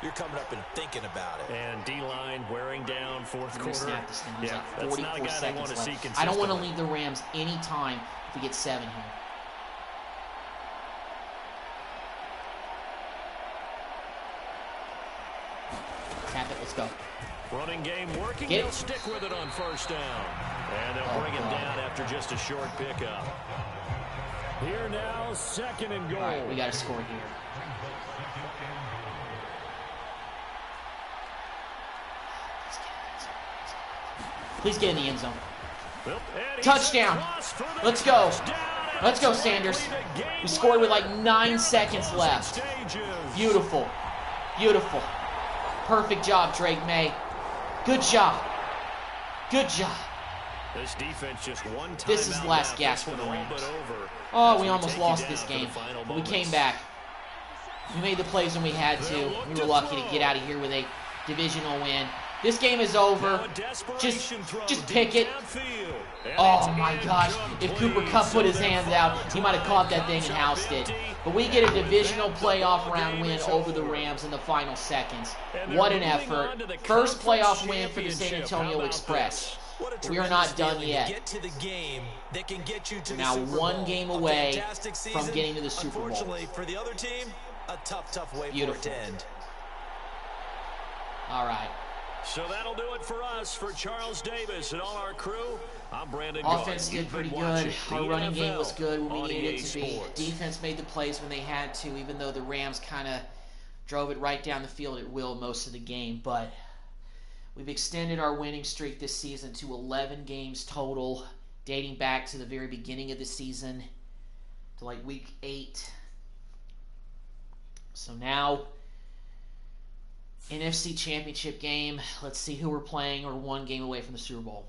You're coming up and thinking about it.
And D-line wearing down 4th quarter.
Snap this thing. There's like 44 seconds left. I don't want to leave the Rams any time if we get 7 here. Tap it. Let's go.
Running game working. They'll stick with it on 1st down. And they'll bring him down after just a short pickup.
Here now, 2nd and goal.
All right, we got to score here. Please get in the end zone. Touchdown. Let's go. Let's go, Sanders. We scored with like 9 seconds left. Beautiful. Beautiful. Perfect job, Drake May. Good job. Good job.
This defense just one time.
This is the last gasp for the Rams. Oh, we almost lost this game, but we came back. We made the plays when we had to. We were lucky to get out of here with a divisional win. This game is over. Just pick it. Oh my gosh. If Cooper Kupp put his hands out, he might have caught that thing and housed it. But we get a divisional playoff round win over the Rams in the final seconds. What an effort. First playoff win for the San Antonio Express. We are not done yet. Now 1 game away from getting to the Super Bowl.
For the other team, a tough way
Beautiful.
for it to end.
All right.
So that'll do it for us. For Charles Davis and all our crew, I'm Brandon.
Offense did pretty good. Our running game was good when we needed it to be. Defense made the plays when they had to, even though the Rams kind of drove it right down the field at will most of the game. But we've extended our winning streak this season to 11 games total, dating back to the very beginning of the season, to like week 8. So now, NFC Championship game. Let's see who we're playing. We're 1 game away from the Super Bowl.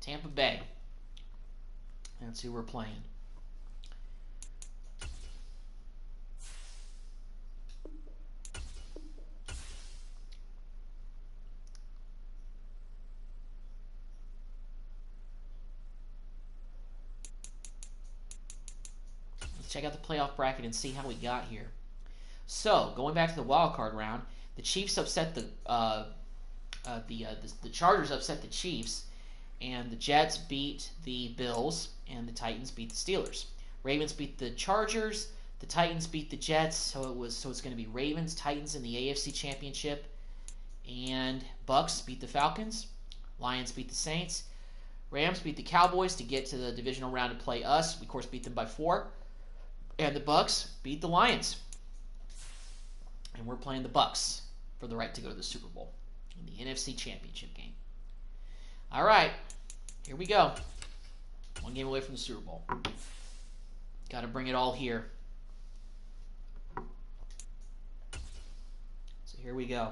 Tampa Bay. That's who we're playing. Check out the playoff bracket and see how we got here. So, going back to the wild card round, the Chiefs upset the Chargers upset the Chiefs, and the Jets beat the Bills, and the Titans beat the Steelers. Ravens beat the Chargers, the Titans beat the Jets, so it's going to be Ravens, Titans in the AFC Championship, and Bucks beat the Falcons, Lions beat the Saints, Rams beat the Cowboys to get to the divisional round and play us. We, of course, beat them by 4. And the Bucks beat the Lions. And we're playing the Bucks for the right to go to the Super Bowl in the NFC Championship game. All right, here we go. 1 game away from the Super Bowl. Got to bring it all here. So here we go.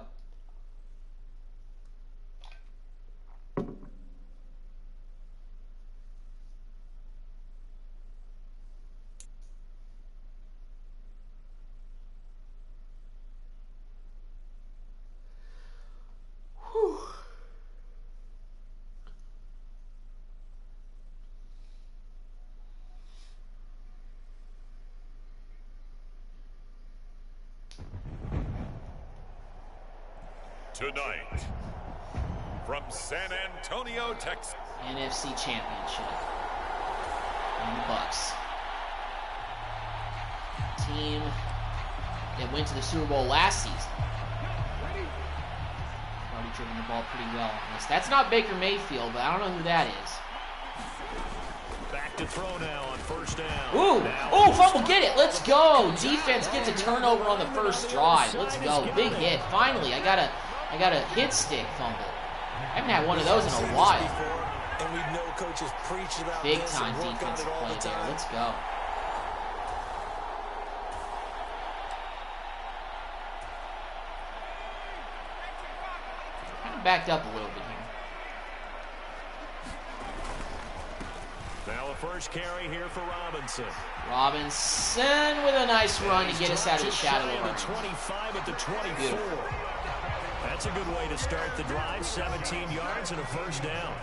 Tonight, from San Antonio, Texas.
NFC Championship. And the Bucks. Team that went to the Super Bowl last season. Already driven the ball pretty well on this. That's not Baker Mayfield, but I don't know who that is.
Back to throw now on first down.
Ooh! Oh, fumble, get it! Let's go! Defense gets a turnover on the first drive. Let's go. Big hit. Finally, I got a hit stick fumble. I haven't had one of those in a while.
And we know coaches preach about
Big time defensive play there. Let's go. Kind of backed up a little bit here.
Now the first carry here for Robinson.
Robinson with a nice run to get us out of the shadow of our
25 at the 24.
Beautiful.
That's a good way to start the drive. 17 yards and a first down.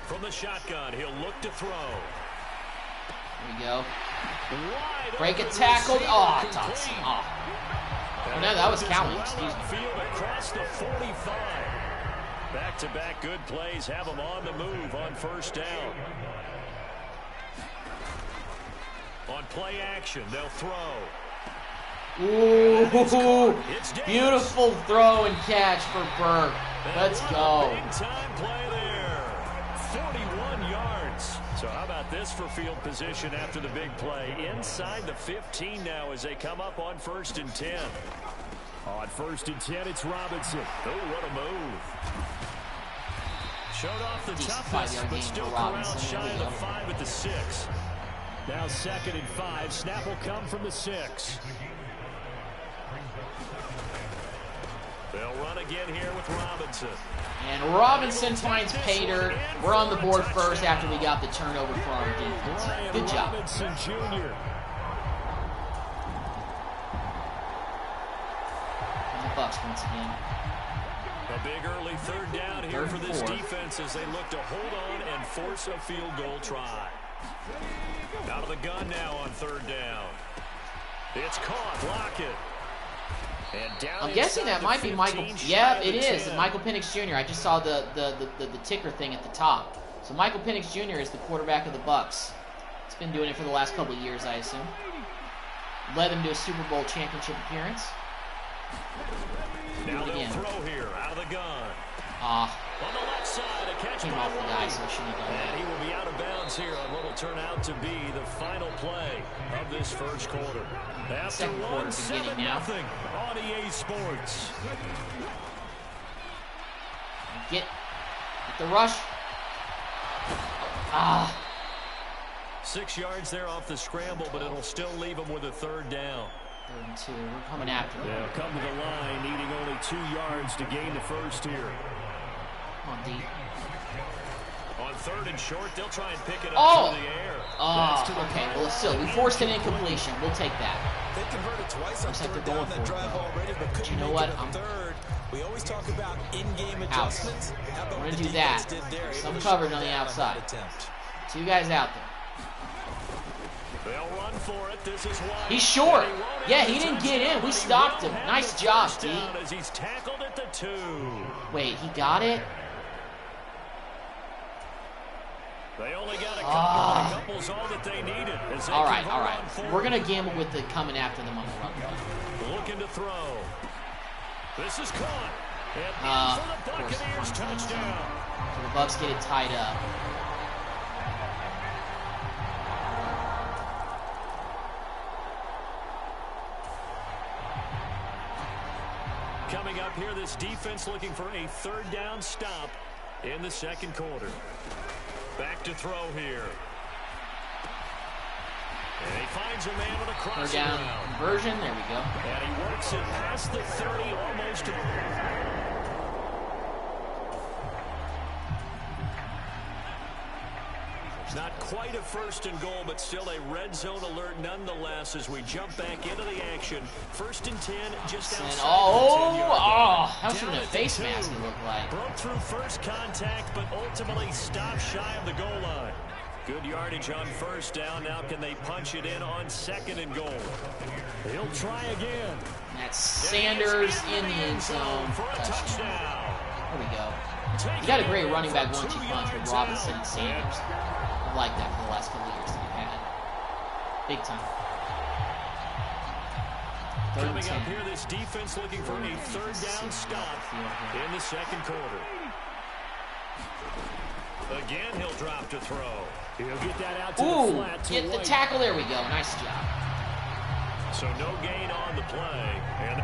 From the shotgun, he'll look to throw.
There we go.
Wide
Break a
open
tackle.
receiver,
Oh,
complete.
Dotson. Oh. Oh, no, that was Cowan. Excuse me.
Field across the 45. Back-to-back good plays have them on the move on first down. On play action, they'll throw.
Ooh, beautiful throw and catch for Burke. Let's go.
Big time play there. 41 yards. So how about this for field position after the big play? Inside the 15 now as they come up on 1st and 10.
On 1st and 10, it's Robinson.
Oh, what a move. Showed off the
Decent
toughness,
5-yard
but
gain
still
for
corralled
Robinson.
shy
There
of
we
the
go.
5 at the 6.
Now 2nd and 5. Snap will come from the 6.
They'll run again here with Robinson.
And Robinson finds pay dirt. We're on the board first after we got the turnover for our defense. Good job.
Robinson Jr.
And the Bucks once again.
A big early 3rd down here for this defense as they look to hold on and force a field goal try. Out of the gun now on 3rd down. It's caught. Lock it. And down
I'm guessing that might be Michael.
15,
Yeah,
shy
it
of the
is.
10.
Michael Penix Jr. I just saw the ticker thing at the top. So Michael Penix Jr. is the quarterback of the Bucks. He's been doing it for the last couple of years, I assume. Led them to a Super Bowl championship appearance.
Now they'll
Again.
throw here out of the gun.
Ah,
On the left side, a catch
came
by
off the guy,
White.
so I shouldn't have done
And
that.
he will be out of bounds here on what will turn out to be the final play of this first quarter. After
Second quarter
1,
beginning now.
7-0 on EA Sports.
Get the rush. Ah,
6 yards there off the scramble, but it'll still leave them with a 3rd down.
3rd and 2. We're coming after them.
They'll come to the line, needing only 2 yards to gain the first here.
Come on, D.
On 3rd and short, they'll try and pick it up
Oh!
through the air.
Oh, okay. Well, still, we forced an incompletion. We'll take that.
They converted twice on
Looks like
3rd
they're
down
going
that
for it,
drive
though.
already, but couldn't
You know
make
what?
it on 3rd. We always talk about in-game
Out.
adjustments. How about
We're
what
gonna
the
do that.
defense did there?
Some
Able to
coverage
shut
on the
down
outside.
that attempt.
2 guys out there.
They'll run for it. This is White.
He's short.
And he won't
Yeah,
have
he
the
didn't get in.
touchdown,
We
but he
stopped
will
him.
have
Nice
the
job,
first
D.
down as he's tackled at the 2.
Wait, he got it?
They only got a couple.
Ah.
A couple's all that they needed. As they
All right,
convert
all right.
on 4th.
We're going to gamble with the coming after them on the run play.
Looking to throw. This is caught. And in
Of
for the
course.
Buccaneers touchdown.
So the Bucks get it tied up.
Coming up here, this defense looking for a 3rd down stop in the 2nd quarter. Back to throw here. And he finds a man with a
3rd
crossing
down
route.
conversion. There we go.
And he works it past the 30, almost to not quite a 1st and goal, but still a red zone alert nonetheless as we jump back into the action. 1st and 10, just
And
outside
oh,
the 10-yard line.
how should
Down
a
at the
face
2.
mask look like?
Broke through first contact, but ultimately stopped shy of the goal line. Good yardage on first down. Now can they punch it in on 2nd and goal?
He'll try again.
That's Sanders in the end zone
for a touchdown.
There we go. You got a great running back 1-2 punch with Robinson and Sanders. I've liked that for the last couple of years that we've had. Big time.
Coming up here, this defense looking for a 3rd down stop in the 2nd quarter. Again, he'll drop to throw.
He'll get that out to the flat.
Get the tackle. There we go. Nice job.
So no gain on the play. And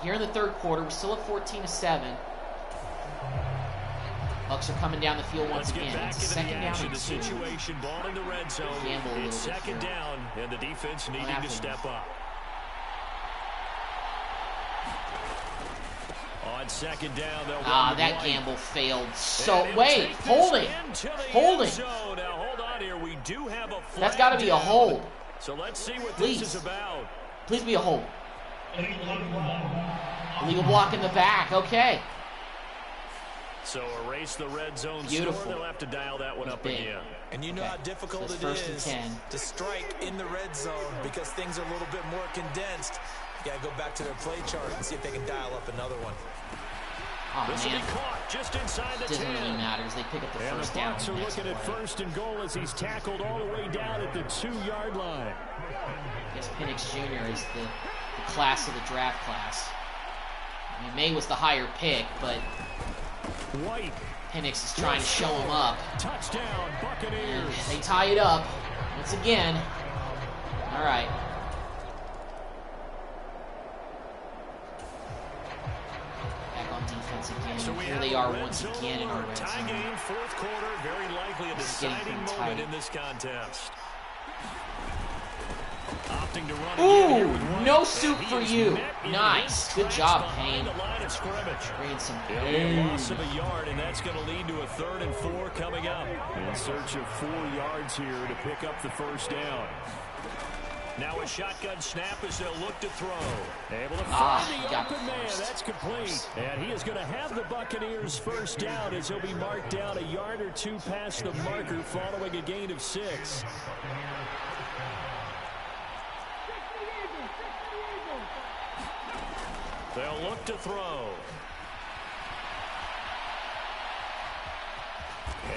here in the 3rd quarter, we're still at 14-7. Bucks are coming down the field once again. It's 2nd down and 2.
The situation, ball in the red zone. It's 2nd down, and the defense needing to step up. On 2nd down, they'll run
that
right.
gamble failed. So wait, holding.
Now hold on here. We do have a flag.
That's got to be a hold.
So let's see what
Please.
this is about.
Please be a hold. Illegal block in the back. Okay.
So erase the red zone
Beautiful.
score. They'll have to dial that one up again.
And you know how difficult
so
it
first
is
and 10.
to strike in the red zone because things are a little bit more condensed. You got to go back to their play chart and see if they can dial up another one.
Oh,
This will
man.
be caught just inside the 10.
Doesn't really matter as they pick up the
And
first
the
down.
Bucs are looking at 1st and goal as he's tackled all the way down at the 2-yard line.
I guess Penix Jr. is the class of the draft class. I mean, May was the higher pick, but
White.
Penix is trying to show him up.
Touchdown, Buccaneers.
They tie it up once again. All right. Back on defense again.
So
Here they are once again in our red
tie
zone.
game, 4th quarter, very likely a
This is getting
deciding
pretty
moment
tight.
in this contest. Opting to run
Ooh,
again here with White.
no soup
And he
for
is
you.
met in
Nice.
his
Good
tracks
job,
behind
Payne.
the line of scrimmage.
Bringing some
It'll be a
pain.
loss of a yard, and that's going to lead to a 3rd and 4 coming up.
In search of 4 yards here to pick up the first down.
Now a shotgun snap as they'll look to throw.
Able to
Ah,
find
he
the
got
open man.
first.
That's complete. And he is going to have the Buccaneers first down as he'll be marked down a yard or 2 past the marker following a gain of 6.
They'll look to throw.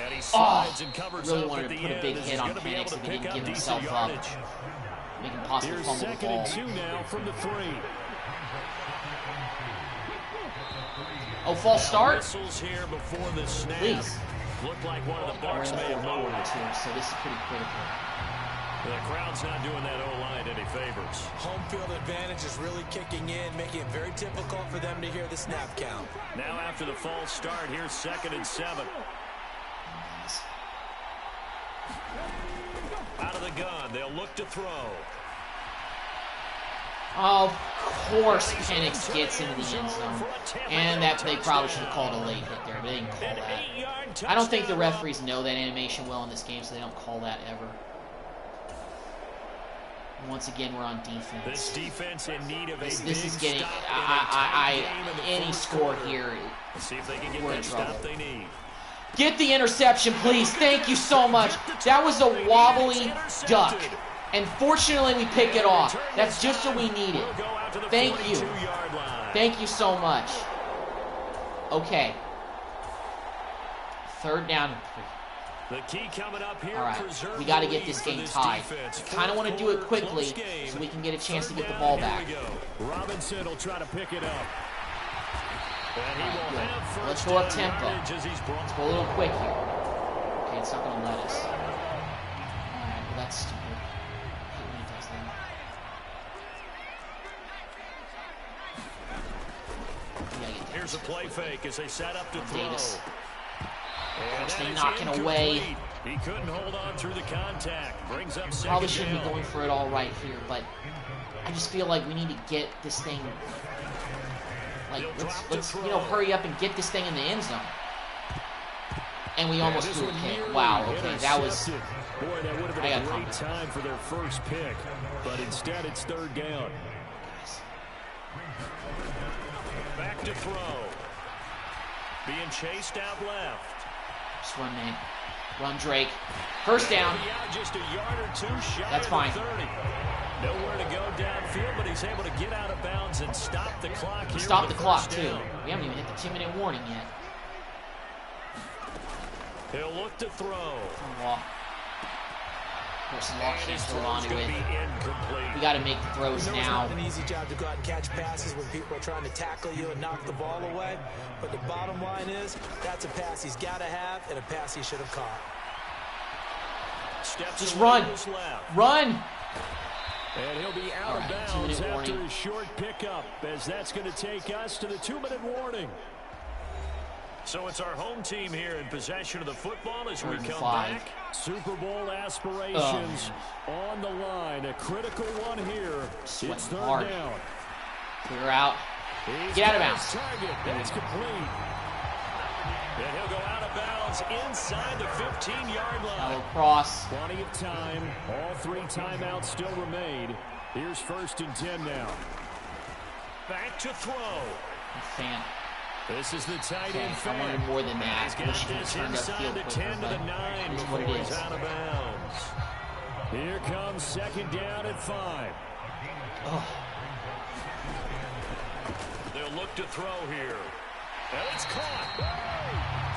And he slides and covers
really
up
wanted
at
to
the
put a
end.
big
This
hit
is
on
gonna be
Penix
able to
if he
pick
didn't
up
give
decent
himself up.
yardage.
Make him possibly
Here's
fumble the
2nd
ball.
and 2 now from the 3.
Oh, false start?
Whistles here before the snap.
Please.
Looked like one of the
We're
Bucs
in the
may have
fourth quarter
moved.
too, so this is pretty critical.
The crowd's not doing that O-line any favors.
Home field advantage is really kicking in, making it very difficult for them to hear the snap count.
Now after the false start, here's 2nd and 7.
Nice.
Out of the gun, they'll look to throw.
Of course, Penix gets into the end zone. And that they probably should have called a late hit there, but they didn't call
An
that.
8-yard
I don't think the
touchdown.
referees know that animation well in this game, so they don't call that ever. Once again, we're on defense.
This defense in need of a
This
big
is getting
stop in a tight game in the
any
fourth
score
quarter.
here.
Let's see if they can get
We're in
that stop
trouble.
they need.
Get the interception, please. Thank you so much. That was a wobbly duck. And fortunately, we pick it off. That's just what we needed.
We'll go out to the
Thank you.
42-yard line.
Thank you so much. Okay. 3rd down and 3.
The key coming up here.
All right,
preserve
we got to
the
get
lead
this
for
game tied.
defense.
Kind of want to do it
Fourth quarter,
quickly
close game.
so we can get a chance to
3rd
get the
down,
ball
here
back.
we go.
Robinson will try to pick it up.
And he will
Good.
have first
Let's go up
down
tempo.
yardage as he's brought.
Let's go a little quick here. Okay, it's not going to let us. All right, well, that's stupid. I hate when it does that. We gotta get
Here's a play fake as they set up to throw.
Davis.
And
course,
that
they
is
knock it away.
incomplete. He couldn't hold on through the contact. Brings up
Probably
2nd
shouldn't
down.
be going for it all right here, but I just feel like we need to get this thing. Like, let's hurry up and get this thing in the end zone. And we almost
This
threw a
one
pick.
nearly
Wow, okay, that was.
intercepted. Boy, that would have
I
been a
got
great
confidence.
time for their first pick. But instead, it's 3rd down.
Back to throw. being chased out left.
Just run, Nate. Run, Drake. First down.
Just a yard or two shy
That's
of
fine.
the 30. Nowhere to go downfield, but he's able to get out of bounds and stop the clock here.
Stop the clock, too. We haven't even hit the 2-minute warning yet.
He'll look to throw.
Walk. Of course, Law can't hold on to it.
Incomplete.
We got to make the throws
It's
now.
not an easy job to go out and catch passes when people are trying to tackle you and knock the ball away. But the bottom line is, that's a pass he's got to have and a pass he should have caught.
Just run. Run.
And he'll be out of bounds after his short pickup, as that's going to take us to the 2-minute warning.
So it's our home team here in possession of the football as we come
5.
back.
Super Bowl aspirations on the line. A critical one here.
Sweating
It's third
hard.
down.
Clear out.
He's
Get out of
got
bounds.
his target. That's complete.
And he'll go out of bounds inside the 15-yard line.
Elbow cross.
Plenty of time. All 3 timeouts still remain. Here's 1st and 10 now.
Back to throw.
Fan.
This is the tight
Okay,
end
I
fan.
wanted more than that.
He's
I
got
wish he
this
turned
inside
upfield
the
quicker,
10 to
but
the 9
it is what it
before
is.
he's out of bounds.
Here comes 2nd down and 5.
Oh.
They'll look to throw here. And it's caught.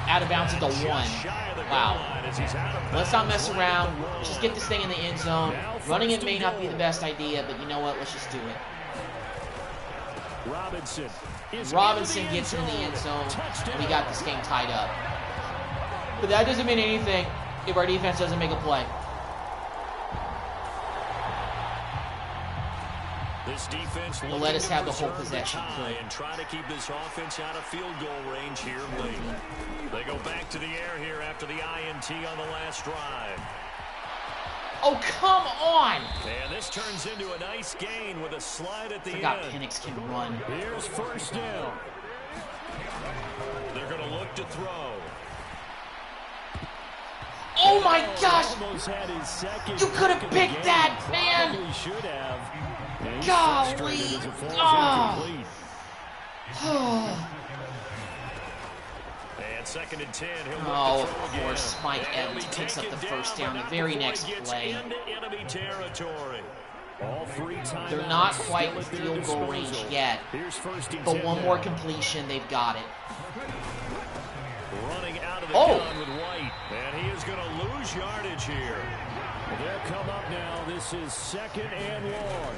Out of bounds at the
Just
1.
shy of the goal
Wow.
line as he's out of
Let's not
bounds
mess
right at
around.
the 1.
Just get this thing in the end zone. Running it may not be the best idea, but you know what? Let's just do it. Robinson gets in the end zone. We got this game tied up. But that doesn't mean anything if our defense doesn't make a play.
This defense
They'll let us have the whole
preserve the
possession.
tie and try to keep this offense out of field goal range here late. They go back to the air here after the INT on the last drive.
Oh, come on!
And this turns into a nice gain with a slide at the
Forgot
end.
Penix can run.
Here's 1st down.
They're going to look to throw.
Oh my gosh!
Almost had his second
You could have
pick of the
picked
game.
that, man!
Probably should have. And he's
Golly!
frustrated as it falls
Oh.
incomplete.
And 2nd and 10. He'll look
Oh,
to throw
of
again.
course. Mike
And he'll
Evans
be
picks up
taken
the first
down,
down.
but
The very
not before
next
he gets
play.
into enemy territory.
All 3 timeouts.
They're not
still
quite
at
in
their
field goal
disposal.
range yet.
Here's 1st and
But
10
one
now.
more completion, they've got it.
Running out of the
Oh.
gun with White. And he is going to lose yardage here.
Well, they'll come up now. This is 2nd and long.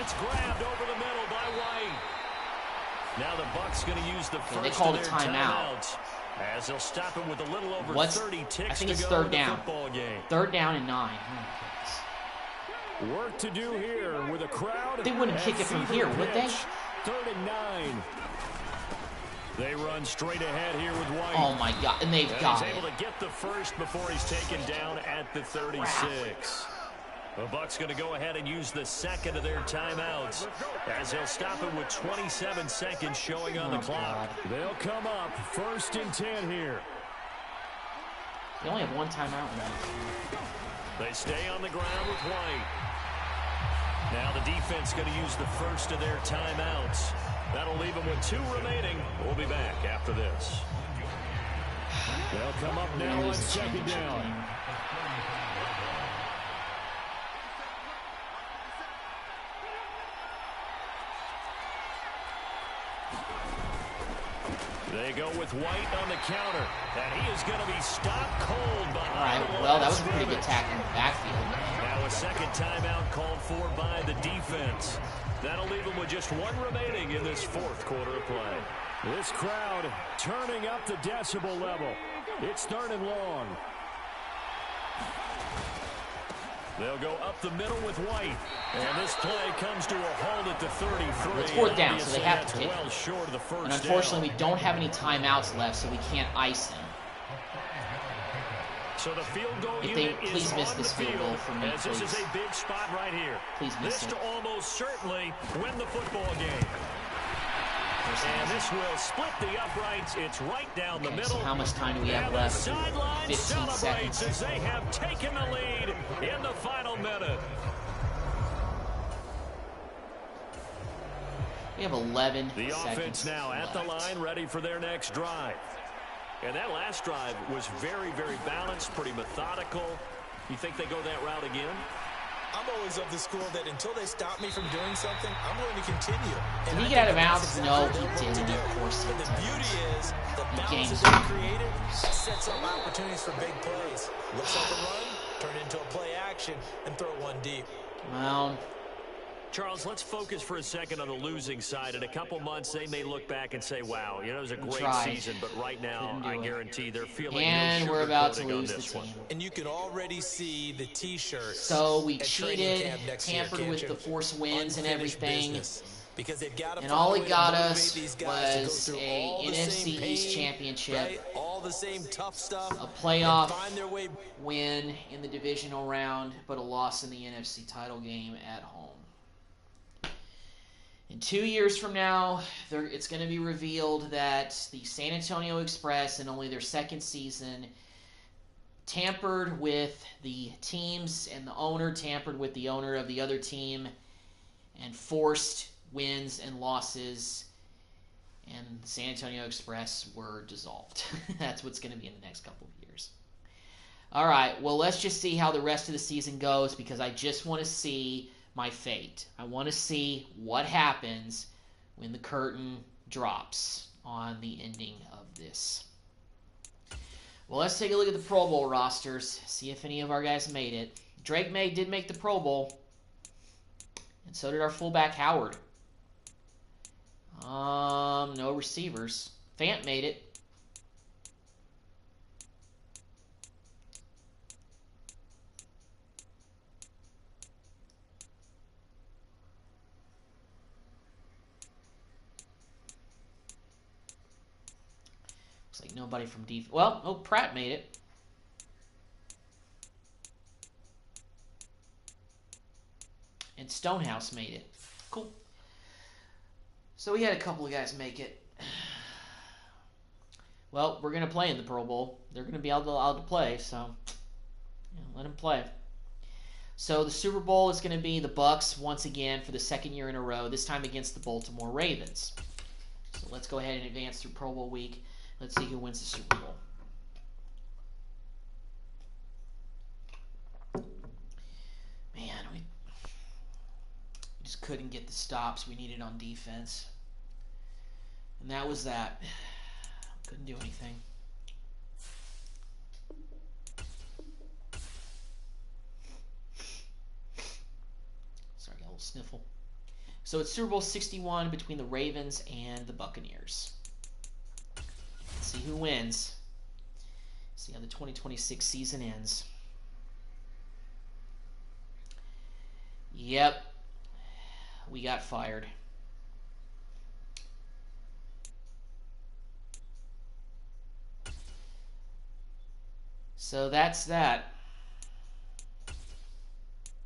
It's grabbed over the middle by White. Now the Bucs going to use the first
they called
of
a
their
timeout.
timeouts as they'll stop him with a little over
What's-
30 ticks
I think
to
it's
go
third
in the
down.
football game.
3rd down and 9. Oh my goodness.
Work to do here with a crowd.
They wouldn't
at
kick it from
fever
here, would they?
pitch. 3rd and 9. They run straight ahead here with White.
Oh my god, and they've
And
got
he's
it.
able to get the first before he's taken down at the 36. The Bucs going to go ahead and use the 2nd of their timeouts as they'll stop it with 27 seconds showing on the clock.
God.
They'll come up 1st and 10 here.
They only have 1 timeout left.
They stay on the ground with White. Now the defense going to use the first of their timeouts. That'll leave them with 2 remaining. We'll be back after this.
They'll come up now on 2nd down.
They go with White on the counter, and he is going to be stopped cold behind the
Alright,
line
well, that
of
was a pretty good
scrimmage.
tackle in the backfield.
Now a 2nd timeout called for by the defense. That'll leave them with just 1 remaining in this 4th quarter of play.
This crowd turning up the decibel level. It's 3rd and long.
They'll go up the middle with White. And this play comes to a halt at the 33.
It's 4th down, so they
Obviously,
have
that's
to kick.
well short of the first
And
down.
unfortunately, we don't have any timeouts left, so we can't ice them.
So the field goal
If they
unit
please
is
miss
on
this
the
field goal
field,
for me,
as this is
please.
a big spot right here.
Please miss
This
it.
to almost certainly win the football game. And this will split the uprights. It's right down the
Okay,
middle.
so how much time do we have
And the
left?
sideline
15
celebrates
seconds.
as they have taken the lead in the final minute.
We have 11
The offense
seconds
now at the
left.
line, ready for their next drive. And that last drive was very, very balanced, pretty methodical. You think they go that route again?
I'm always of the school that until they stop me from doing something, I'm going to continue.
Did
And
he
I
get out of
think
bounds?
that's
No,
exactly
he
what they're
didn't.
going to
Of
do.
course he
But the
didn't.
beauty is the balance
games
that they created sets up opportunities for big plays. Looks like a run, turn it into a play action, and throw one deep.
Well,
Charles, let's focus for a second on the losing side. In a couple months, they may look back and say, wow, you know, it was a great season. But right now, I guarantee they're feeling
and
no
we're about to
sugarcoating
lose
on
the
this
team.
one.
And you can already see the T-shirts.
So we
at training
cheated,
camp next year,
tampered
can't
with
you?
the force winds and
Unfinished
everything.
business. Because they've got to
And
find
all
a
it
way to
got
motivate
us
these guys to go
was
through
a
all the
NFC
same
East
pain,
championship,
right? All the same tough stuff,
a playoff
and find their way.
win in the divisional round, but a loss in the NFC title game at home. In 2 years from now, it's going to be revealed that the San Antonio Express, in only their second season, tampered with the teams, and the owner tampered with the owner of the other team and forced wins and losses, and the San Antonio Express were dissolved. That's what's going to be in the next couple of years. All right, well, let's just see how the rest of the season goes, because I just want to see my fate. I want to see what happens when the curtain drops on the ending of this. Well, let's take a look at the Pro Bowl rosters, see if any of our guys made it. Drake May did make the Pro Bowl, and so did our fullback Howard. No receivers. Fant made it. Looks like nobody from defense. Well, oh, Pratt made it. And Stonehouse made it. Cool. So we had a couple of guys make it. Well, we're going to play in the Pro Bowl. They're going to be allowed to play, so yeah, let them play. So the Super Bowl is going to be the Bucs once again for the second year in a row, this time against the Baltimore Ravens. So let's go ahead and advance through Pro Bowl week. Let's see who wins the Super Bowl. Man, we just couldn't get the stops we needed on defense. And that was that. Couldn't do anything. Sorry, got a little sniffle. So it's Super Bowl 61 between the Ravens and the Buccaneers. Let's see who wins. See how the 2026 season ends. Yep. We got fired. So that's that.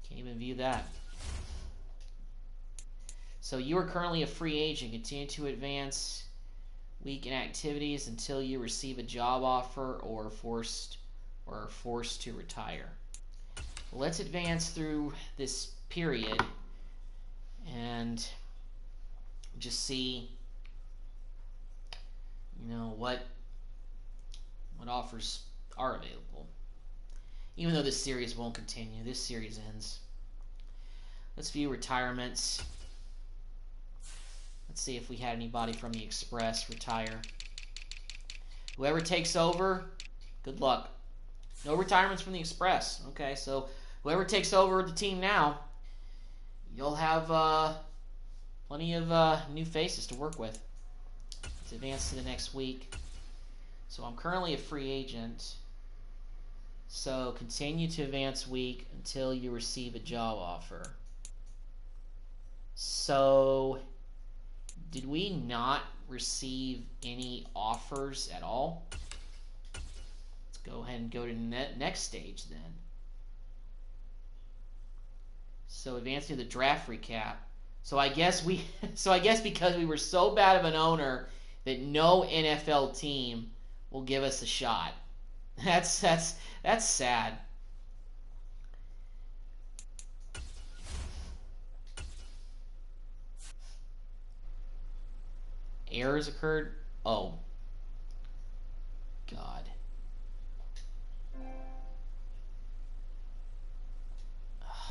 Can't even view that. So you are currently a free agent. Continue to advance weekend activities until you receive a job offer or are forced to retire. Let's advance through this period and just see, what offers are available. Even though this series won't continue, this series ends. Let's view retirements. Let's see if we had anybody from the Express retire. Whoever takes over, good luck. No retirements from the Express. Okay, so whoever takes over the team now, you'll have plenty of new faces to work with. Let's advance to the next week. So I'm currently a free agent. So continue to advance week until you receive a job offer. So did we not receive any offers at all? Let's go ahead and go to the next stage then. So advancing to the draft recap. So I guess because we were so bad of an owner that no NFL team will give us a shot. That's sad. errors occurred. Oh. God.